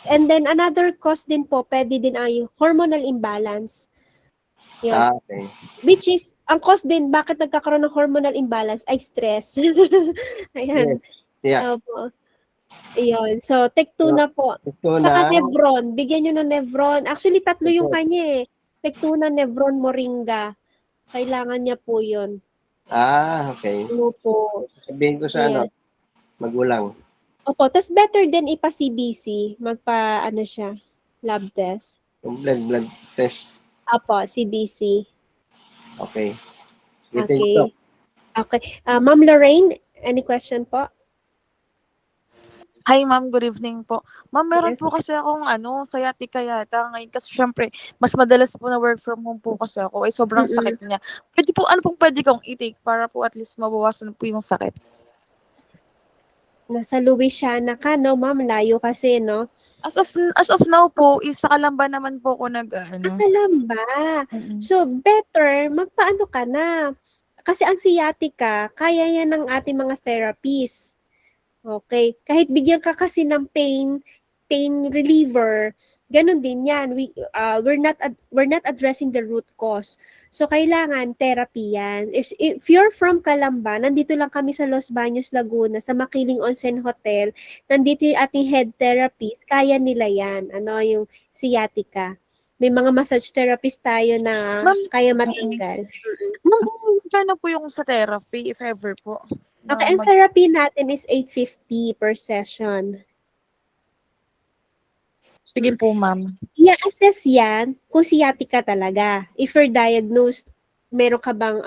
And then, another cause din po, pwede din ay hormonal imbalance. Yun. Okay. Which is, ang cause din, bakit nagkakaroon ng hormonal imbalance ay stress. Ayan. Yes. Yeah. Opo. Ayun. So, Tectuna po. Tectuna. Saka Nevron. Bigyan nyo ng Nevron. Actually, 3 yung kanya eh. Tectuna, Nevron, Moringa. Kailangan niya po yun. Okay. Ano po. Sabihin ko sa magulang. Opo. Tas better din ipa-CBC. Siya, lab test. Blood test. Opo, CBC. Okay. Okay. Okay. Ma'am Lorraine, any question po? Hi ma'am, good evening po. Ma'am, meron Yes. po kasi akong sciatica yata ngayon kasi siyempre mas madalas po na work from home po kasi ako, sobrang Mm-mm. sakit niya. Ano pong pwede kong i-take para po at least mabawasan po yung sakit? Nasa Louisiana ka, no, ma'am? Layo kasi, no? As of now po, sa Calamba naman po ako Kalamba. Mm. So, better, magpaano ka na. Kasi ang sciatica, kaya yan ng ating mga therapies. Okay? Kahit bigyan ka kasi ng pain reliever, ganun din yan. We're not addressing the root cause. So, kailangan therapy yan. If you're from Calamba, nandito lang kami sa Los Baños, Laguna, sa Makiling Onsen Hotel, nandito yung ating head therapist, kaya nila yan. Yung sciatica. May mga massage therapist tayo na Ma'am, kaya matanggal. Ma'am, magkano po yung sa therapy if ever po? Okay, ang therapy natin is $850 per session. Sige po, ma'am. I-assess yan kung sciatica talaga. If you're diagnosed, meron ka bang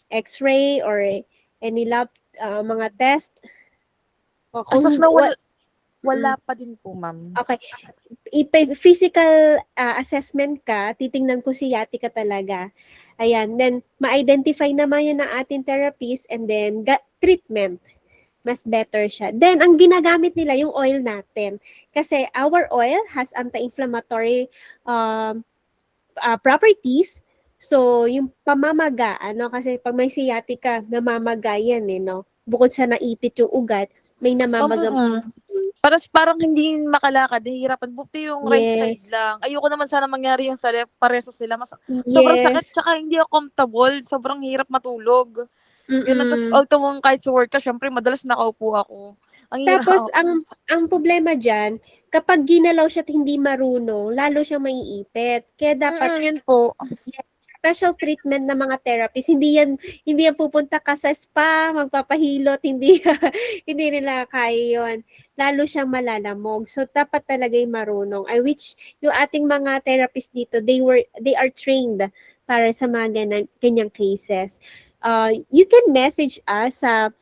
x-ray or any lab, mga test? O As of kung now, wala pa din po, ma'am. Okay. Physical assessment ka, titingnan kung sciatica talaga. Ayan. Then, ma-identify naman yun ng ating therapist and then treatment. Mas better siya. Then, ang ginagamit nila yung oil natin. Kasi our oil has anti-inflammatory properties. So, yung pamamaga, kasi pag may sciatica, namamaga yan no? Bukod sa naipit yung ugat, may namamaga. Parang hindi makalakad, hihirapan. Buti yung right Yes. side lang. Ayoko naman sana mangyari yung sa left, pareso sila. Sobrang sakit, Yes. tsaka hindi ako comfortable. Sobrang hirap matulog. Ganun, tapos Mm-mm. although kahit sa work ka, syempre madalas nakaupo ako. Ang hirap. Tapos, ang problema dyan, kapag ginalaw siya at hindi marunong, lalo siyang maiipit. Kaya dapat, Yun po. special treatment ng mga therapists, hindi yan pupunta ka sa spa, magpapahilot, hindi nila kaya yun. Lalo siyang malalamog. So, dapat talaga yung marunong. I wish yung ating mga therapists dito, they are trained para sa mga ganyang cases. You can message us sa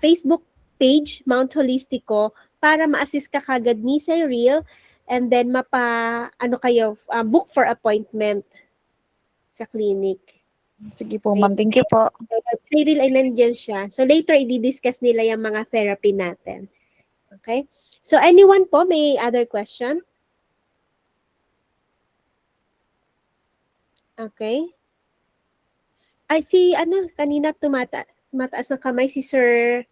Facebook page, Mount Holistico, para ma-assist ka kagad ni Cyril and then book for appointment sa clinic. Sige po, ma'am. Thank you po. Cyril ay nandiyan siya. So later, i-discuss nila yung mga therapy natin. Okay? So anyone po, may other question? Okay. Ay, kanina tumataas ng kamay si Sir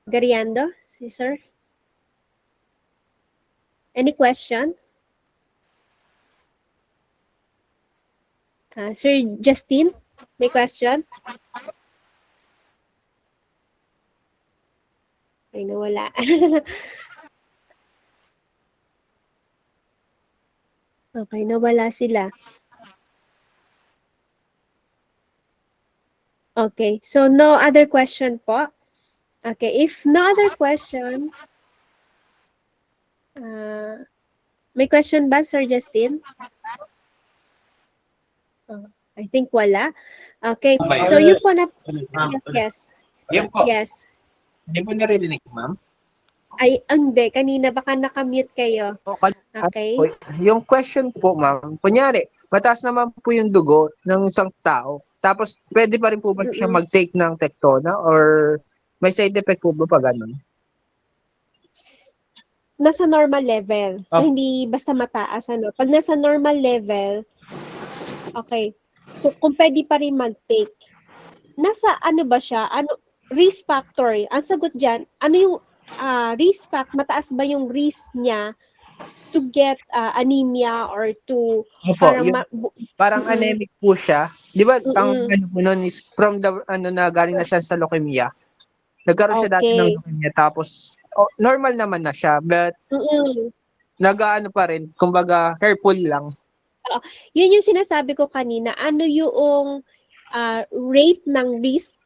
Gariando? Si Sir? Any question? Sir Justin, may question? Ay, nawala. Okay, nawala sila. Okay, so no other question po? Okay, if no other question, may question ba, Sir Justin? I think wala. Okay, so yun po na... Yes. Yun po. Yes. Hindi po narinig, ma'am? Ay, hindi. Kanina baka nakamute kayo. Okay. Yung question po, ma'am, kunyari, mataas naman po yung dugo ng isang tao, tapos pwede pa rin po ba siya mag-take ng Tectona or may side effect po ba pa ganun? Nasa normal level. So, hindi basta mataas. Pag nasa normal level, okay. So, kung pwede pa rin mag-take, nasa ba siya? Risk factor. Ang sagot dyan, yung risk factor? Mataas ba yung risk niya to get anemia or to... Parang anemic po siya. Di ba, ang po nun is from the, na galing na siya sa leukemia. Nagkaroon siya dati ng leukemia. Tapos, normal naman na siya. But, nag-ano pa rin, kumbaga, careful lang. Yun yung sinasabi ko kanina. Ano yung rate ng risk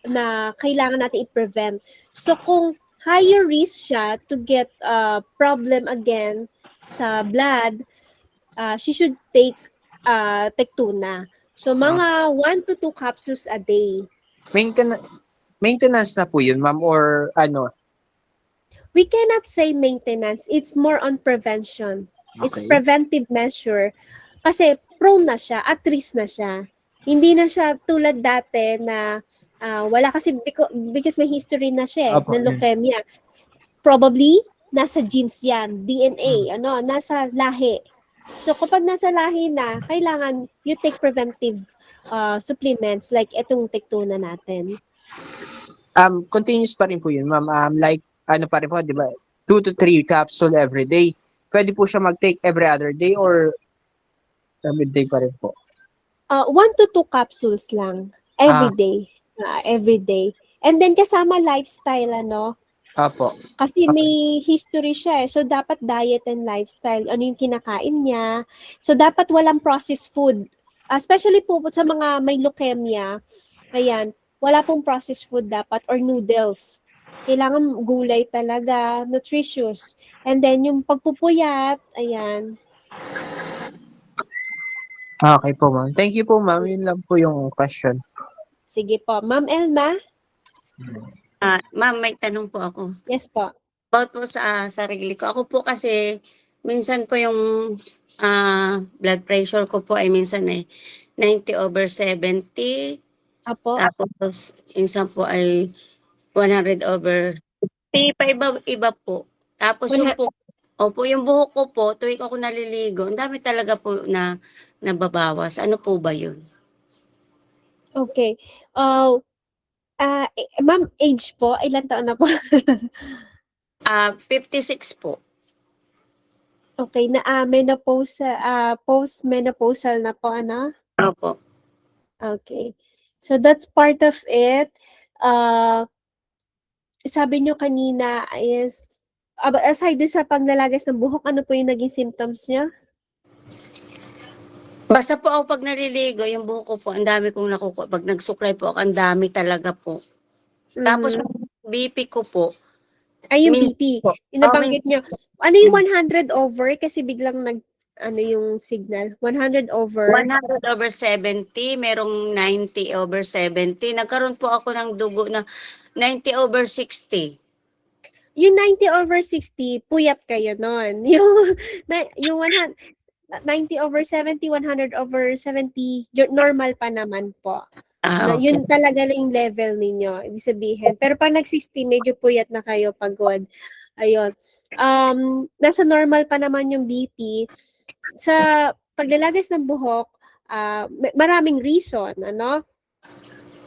na kailangan natin i-prevent. So, kung higher risk siya to get problem again sa blood, she should take Tectona. So, mga 1 to 2 capsules a day. Maintenance na po yun, ma'am, or we cannot say maintenance. It's more on prevention. It's Okay. preventive measure. Kasi prone na siya, at risk na siya. Hindi na siya tulad dati na wala kasi because may history na siya Apo, ng leukemia. Probably, nasa genes yan, DNA, nasa lahi. So kapag nasa lahi na, kailangan you take preventive supplements like itong Tectona natin. Continuous pa rin po yun, ma'am. Like, ano pa rin po, di ba? 2 to 3 capsule every day. Pwede po siya mag-take every other day or every day pa rin po? 1 to 2 capsules lang every day. Every day. And then kasama lifestyle, Apo. Kasi may history siya eh. So, dapat diet and lifestyle. Ano yung kinakain niya. So, dapat walang processed food. Especially po sa mga may leukemia. Ayan. Wala pong processed food dapat or noodles. Kailangan gulay talaga, nutritious. And then, yung pagpupuyat, ayan. Okay po, ma'am. Thank you po, ma'am. Yun lang po yung question. Sige po. Ma'am Elma? Ma'am, may tanong po ako. Yes po. About po sa sarili ko. Ako po kasi, minsan po yung blood pressure ko po ay minsan ay 90/70. Apo. Tapos, minsan po ay 100/50. Iba po. Tapos yung po, yung buhok ko po, tuwing ako naliligo, ang dami talaga po na nababawas. Ano po ba yun? Okay. Ma'am, age po, ilan taon na po? 56 po. Okay, na post-menopausal na po, Opo. Okay. So that's part of it. Sabi nyo kanina is, aside sa paglalagas ng buhok, ano po yung naging symptoms niya? Basta po ako pag naliligo, yung buhok ko po, ang dami kong nakukuha. Pag nagsuklay po ako, ang dami talaga po. Tapos yung BP ko po. Ay, yung BP. Yung nabanggit nyo. Ano yung 100 over? Kasi biglang yung signal? 100 over? 100/70, merong 90/70. Nagkaroon po ako ng dugo na 90/60. Yung 90/60, puyat kayo nun. Yung 90/70, 100/70, normal pa naman po. Okay. Yun talaga yung level ninyo, ibig sabihin. Pero pag nag-60, medyo puyat na kayo, pagod. Ayun. Nasa normal pa naman yung BP. Sa paglalagas ng buhok, maraming reason,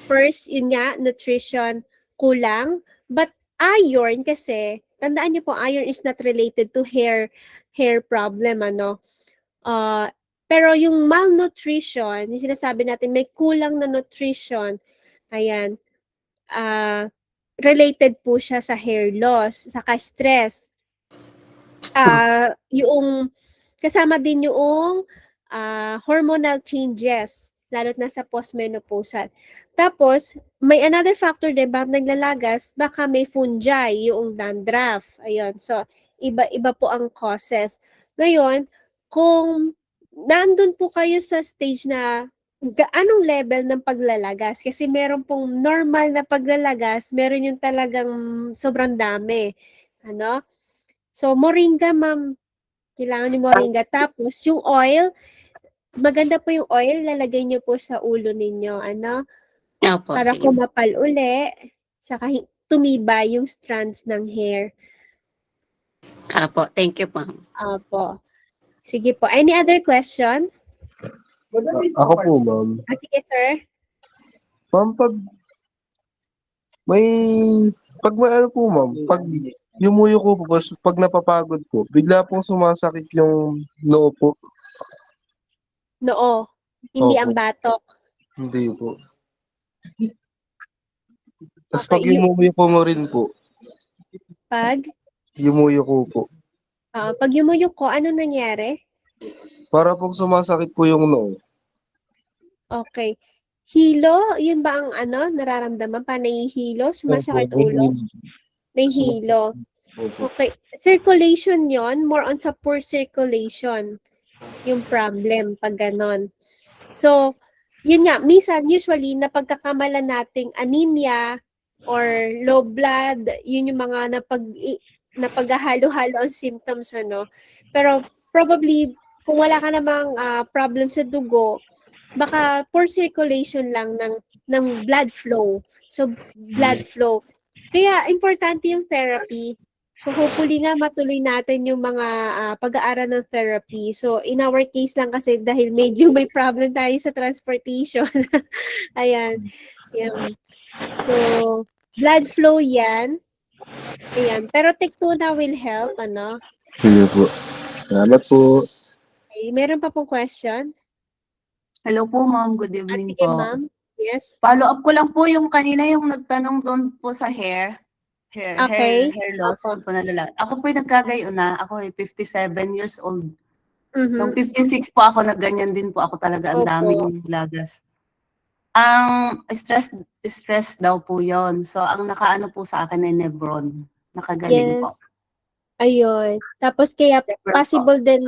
First, yun nga, nutrition, kulang. But iron kasi, tandaan niyo po, iron is not related to hair problem, pero yung malnutrition, yung sinasabi natin, may kulang na nutrition, ayan, related po siya sa hair loss, saka stress. Yung, kasama din yung hormonal changes, lalo't na sa postmenopausal. Tapos, may another factor din, bakit naglalagas, baka may fungi, yung dandruff. Ayun, so, iba po ang causes. Ngayon, kung nandun po kayo sa stage na anong level ng paglalagas? Kasi meron pong normal na paglalagas, meron yung talagang sobrang dami. So, moringa, ma'am. Kailangan yung moringa. Tapos, yung oil, maganda po yung oil, lalagay nyo po sa ulo ninyo. Opo, Para sige. kumapal uli, saka tumibay yung strands ng hair. Opo, thank you, ma'am. Opo. Sige po. Any other question? Ako po, ma'am. Sige, sir. Ma'am, pag may ano po, ma'am, pag yumuyo ko po, pag napapagod po, bigla pong sumasakit yung noo po. Noo. Hindi Opo. ang batok. Hindi po. Tapos Okay, pag yumuyo ko mo rin po, Pag yumuyo ko po. pag yumuyok ko, ano nangyari? Para pong sumasakit po yung noo. Okay. Hilo, yun ba ang nararamdaman pa? Nahihilo? Sumasakit ulo? Nahihilo. Okay. Circulation yon, more on sa poor circulation yung problem pag ganon. So, yun nga, minsan, usually, napagkakamalan nating anemia or low blood, yun yung mga na paghahalo-halo ang symptoms, ano. Pero probably, kung wala ka namang problem sa dugo, baka poor circulation lang ng blood flow. So, blood flow. Kaya, importante yung therapy. So, hopefully nga matuloy natin yung mga pag-aaral ng therapy. So, in our case lang kasi dahil medyo may problem tayo sa transportation. Ayan. Yan. So, blood flow yan. Ayan. Pero Tectona will help, ano? Sige po. Salamat po. Okay. Meron pa pong question? Hello po, ma'am. Good evening Sige, po. ma'am. Yes. Follow up ko lang po yung kanina yung nagtanong doon po sa hair Okay. loss po na lalaki. Ako po yung nagkagayon na. Ako ay 57 years old. Nung 56 po ako, nagganyan din po ako talaga. Ang Opo. daming lagas. Ang stress daw po yon. So, ang nakaano po sa akin ay Nebron. Nakagaling po. Yes. Ayun. Tapos kaya possible din,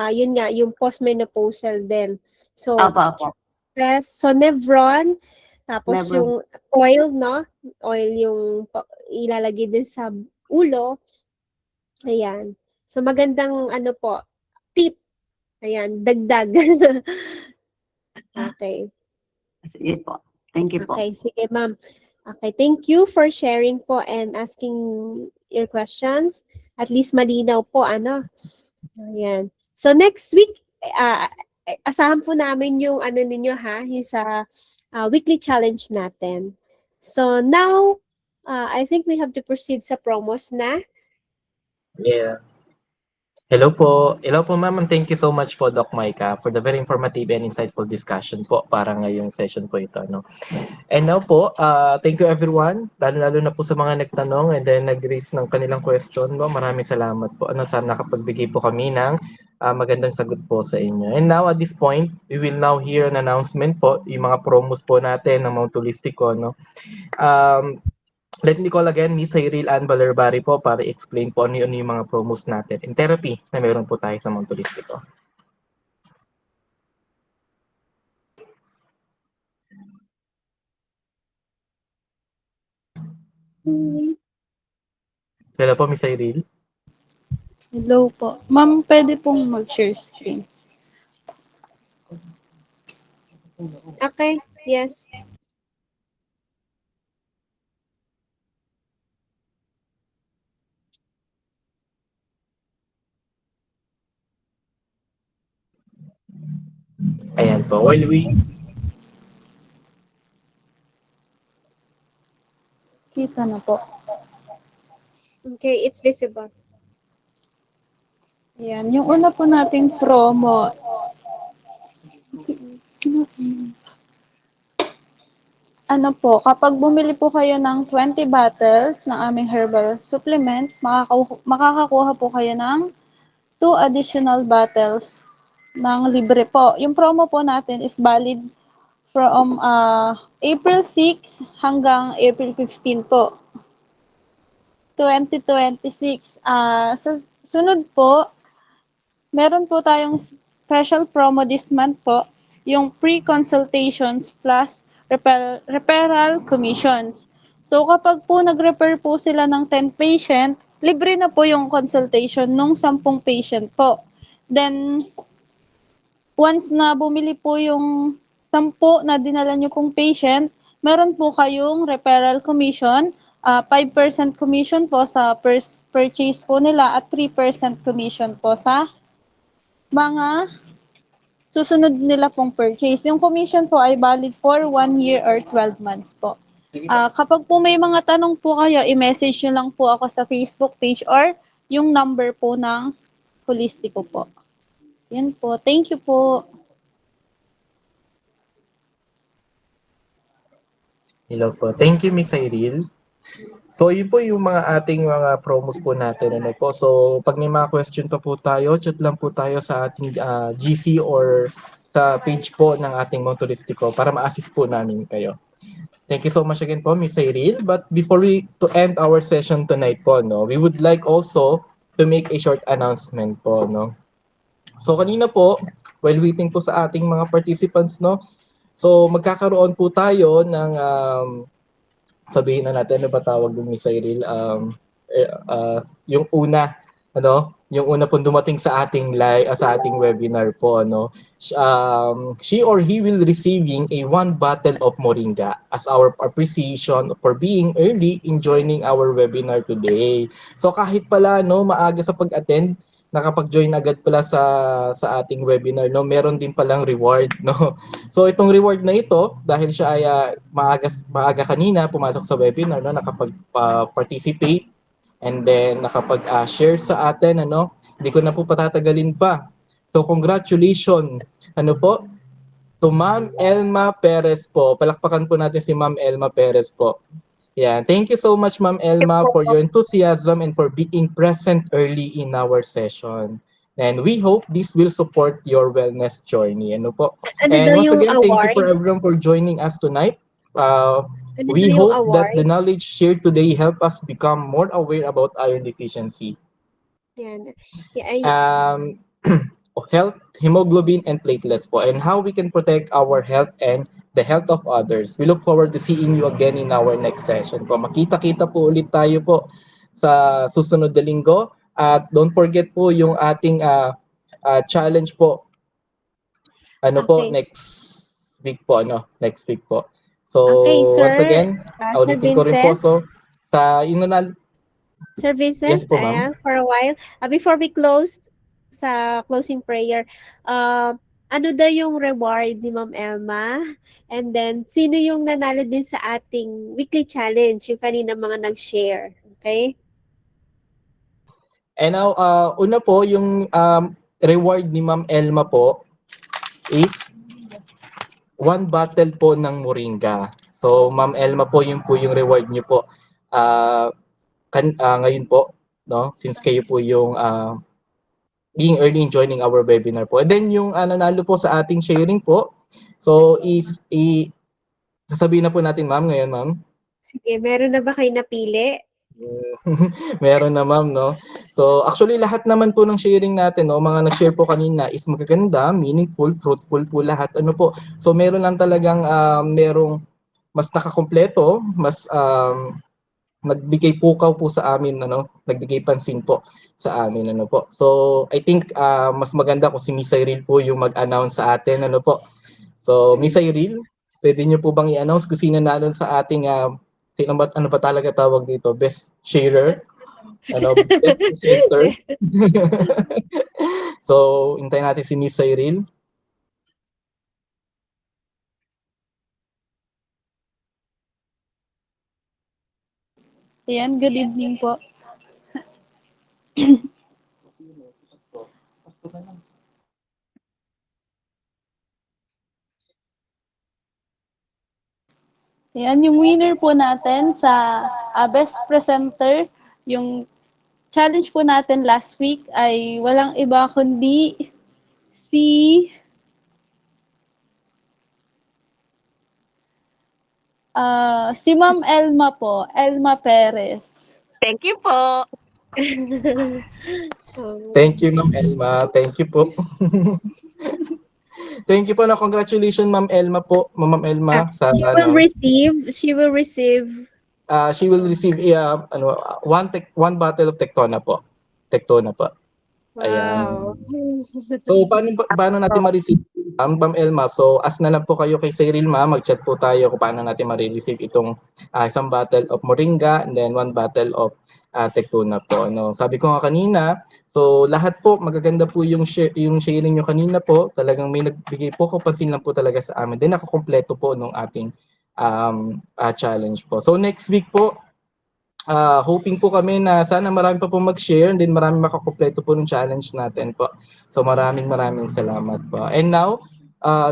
yun nga, yung postmenopausal din. So, Apo. stress. So, Nevron. Tapos Nevron. yung oil, no? Oil yung ilalagay din sa ulo. Ayan. So, magandang ano po, tip. Ayan, dagdag. Okay. Sige po. Thank you po. Okay, sige ma'am. Okay, thank you for sharing po and asking your questions. At least malinaw po, ano. Ayan. So next week, asahan po namin yung ano ninyo ha, yung sa weekly challenge natin. So now, I think we have to proceed sa promos na. Yeah. Hello po, ma'am. And thank you so much po, Doc Maika, for the very informative and insightful discussion po para ngayong session po ito. No? And now po, thank you everyone, lalo na po sa mga nagtanong and then nag-raise ng kanilang question. No? Maraming salamat po. Sana nakapagbigay po kami ng magandang sagot po sa inyo. And now at this point, we will now hear an announcement po, yung mga promos po natin ng Mount Holistico. No? Let me call again Miss Cyril Ann Balerbari po para explain po ano yung mga promos natin in therapy na meron po tayo sa Mount Holistico. Hello po, Miss Cyril. Hello po. Ma'am, pwede pong mag-share screen. Okay, yes. Ayan po. While we... Kita na po. Okay, it's visible. Ayan. Yung una po nating promo. Ano po, kapag bumili po kayo ng 20 bottles ng aming herbal supplements, makakakuha po kayo ng 2 additional bottles ng libre po. Yung promo po natin is valid from April 6 hanggang April 15 po. 2026. Sa sunod po, meron po tayong special promo this month po, yung pre-consultations plus referral commissions. So kapag po nag-refer po sila ng 10 patient, libre na po yung consultation nung 10 patient po. Then, once na bumili po yung 10 na dinala nyo pong patient, meron po kayong referral commission, 5% commission po sa first purchase po nila at 3% commission po sa mga susunod nila pong purchase. Yung commission po ay valid for 1 year or 12 months po. Kapag po may mga tanong po kayo, i-message nyo lang po ako sa Facebook page or yung number po ng Holistico po. Yan po. Thank you po. Hello po. Thank you, Miss Cyril. So, yun po yung mga ating mga promos po natin. Ano po. So, pag may mga question pa po tayo, chat lang po tayo sa ating GC or sa page po ng ating Mount Holistico para ma-assist po namin kayo. Thank you so much again po, Miss Cyril. But before we to end our session tonight po, no, we would like also to make a short announcement po, no. So, kanina po, while waiting po sa ating mga participants, no, so magkakaroon po tayo ng sabihin na natin, ano ba tawag dun, Miss Cyril? yung una, yung una pong dumating sa ating sa ating webinar po, she or he will receiving a 1 bottle of moringa as our appreciation for being early in joining our webinar today. So kahit pala maaga sa pag-attend, nakapag-join agad pala sa ating webinar, meron din palang reward, So itong reward na ito, dahil siya ay maaga kanina pumasok sa webinar, nakapag-participate and then nakapag-share sa atin, hindi ko na po patatagalin pa. So congratulations, to Ma'am Elma Perez po. Palakpakan po natin si Ma'am Elma Perez po. Yeah, thank you so much, Ma'am Elma, for your enthusiasm and for being present early in our session. And we hope this will support your wellness journey. And once again, thank you for everyone for joining us tonight. We hope that the knowledge shared today help us become more aware about iron deficiency. Yan. Health, hemoglobin, and platelets po, and how we can protect our health and the health of others. We look forward to seeing you again in our next session po. Makita-kita po ulit tayo po sa susunod na linggo. At don't forget po yung ating challenge po. Next week po, next week po. So, once again, ulitin ko rin po. So, Sir Vincent, yes po, ma'am. for a while, before we close, sa closing prayer, ano daw yung reward ni Ma'am Elma? And then, sino yung nanalo din sa ating weekly challenge, yung kanina mga nag-share? Okay? And now, una po, yung reward ni Ma'am Elma po is 1 bottle po ng moringa. So, Ma'am Elma po, yung reward niyo po ngayon po, since kayo po yung being early in joining our webinar po. And then yung nanalo po sa ating sharing po, so sasabihin na po natin, ma'am, ngayon, ma'am. Sige, meron na ba kayo napili? Meron na, ma'am, So actually lahat naman po ng sharing natin, mga nag-share po kanina is magaganda, meaningful, fruitful po lahat. Po. So meron lang talagang merong mas nakakumpleto, mas nagbigay pukaw po sa amin, nagbigay pansin po sa amin, po. So, I think mas maganda kung si Miss Cyril po yung mag-announce sa atin, po. So, Miss Cyril, pwede niyo po bang i-announce kung sino nanalo sa ating, ano ba talaga tawag dito? Best sharer? Best presenter? So, hintayin natin si Miss Cyril. Ayan, good evening po. Ayan, yung winner po natin sa Best Presenter, yung challenge po natin last week ay walang iba kundi si Ma'am Elma po, Elma Perez. Thank you po. Thank you, Ma'am Elma. Thank you po. Thank you po na congratulations, Ma'am Elma po. Ma'am Elma sa she will receive one bottle of Tectona po. Tectona po. Wow. Ayan. So paano natin ma-receive, Ma'am Elma? So as na lang po kayo kay Cyril, ma'am, mag-chat po tayo kung paano natin ma-receive itong isang bottle of moringa and then 1 bottle of Tectona po. Sabi ko nga kanina, so lahat po magaganda po yung sharing nyo kanina po. Talagang may nagbigay po kapansin lang po talaga sa amin. Then nakakompleto po nung ating challenge po. So next week po, hoping po kami na sana marami pa po mag-share and then marami makakompleto po ng challenge natin po. So maraming salamat po. And now,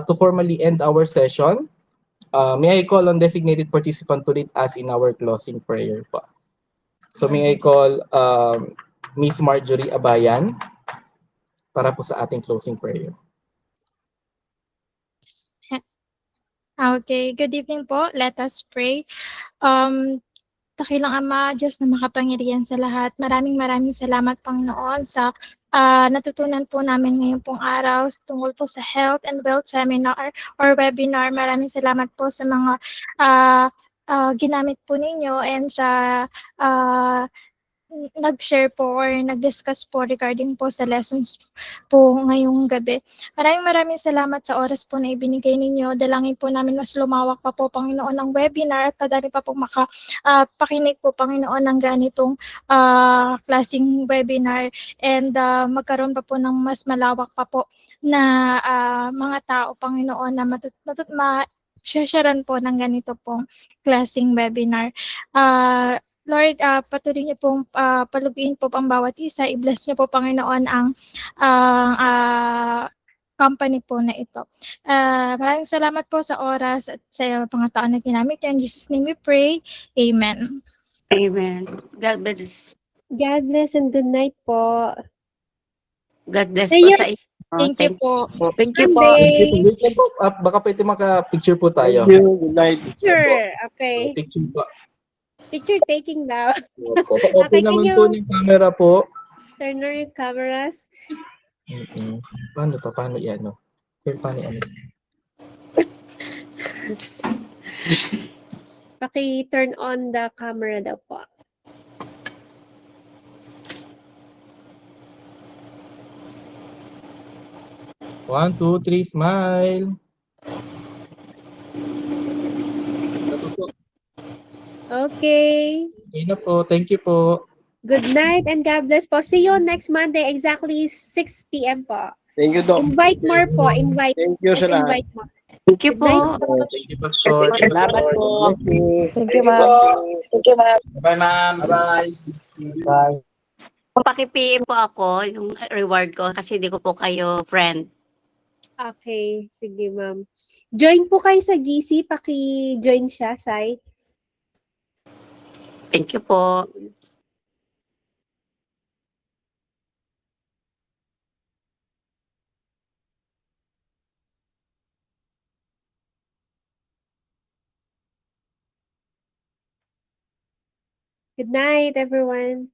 to formally end our session, may I call on designated participant to lead us in our closing prayer po. So may I call Miss Marjorie Abayan para po sa ating closing prayer. Okay, good evening po. Let us pray. Dakilang Ama, Diyos na makapangyarihan sa lahat. Maraming salamat, Panginoon, sa natutunan po namin ngayon pong araw tungkol po sa Health and Wealth Seminar or Webinar. Maraming salamat po sa mga ginamit po ninyo and sa nag-share po or nag-discuss po regarding po sa lessons po ngayong gabi. Maraming salamat sa oras po na ibinigay ninyo. Dalangin po namin mas lumawak pa po, Panginoon, ng webinar at padami pa po pakinig po, Panginoon, ng ganitong klaseng webinar and magkaroon pa po ng mas malawak pa po na mga tao, Panginoon, na sharean po ng ganito pong klaseng webinar. Lord, patuloy niyo pong paluguin po ang bawat isa. I-bless niyo po, Panginoon, ang company po na ito. Maraming salamat po sa oras at sa mga taon na ginamit niyo. In Jesus' name we pray. Amen. Amen. God bless. God bless and good night po. God bless See po you sa inyo. Thank you po. Thank you po. Monday. Wait lang po. Baka pwede maka-picture po tayo. Thank you. Good night. Sure. Okay. Picture po. Picture taking daw. Opo. Okay, Open can naman you po yung camera po. turn on your cameras? Paano to? Paano yan? No? Paano yan? Paki-turn on the camera daw po. One, two, three, smile. Okay. Okay na po. Thank you po. Good night and God bless po. See you next Monday exactly 6 p.m. po. Thank you, Doc. Invite more po. Invite. Thank you sa lahat. Invite more. Thank you Good night po. Thank you, Pastor. Salamat po. Thank you, ma'am. Thank you, ma'am. Bye, ma'am. Bye. Bye. Paki-PM po ako yung reward ko kasi hindi ko po kayo friend. Okay. Sige, ma'am. Join po kayo sa GC. Paki-join siya, Sai. Thank you po. Good night, everyone.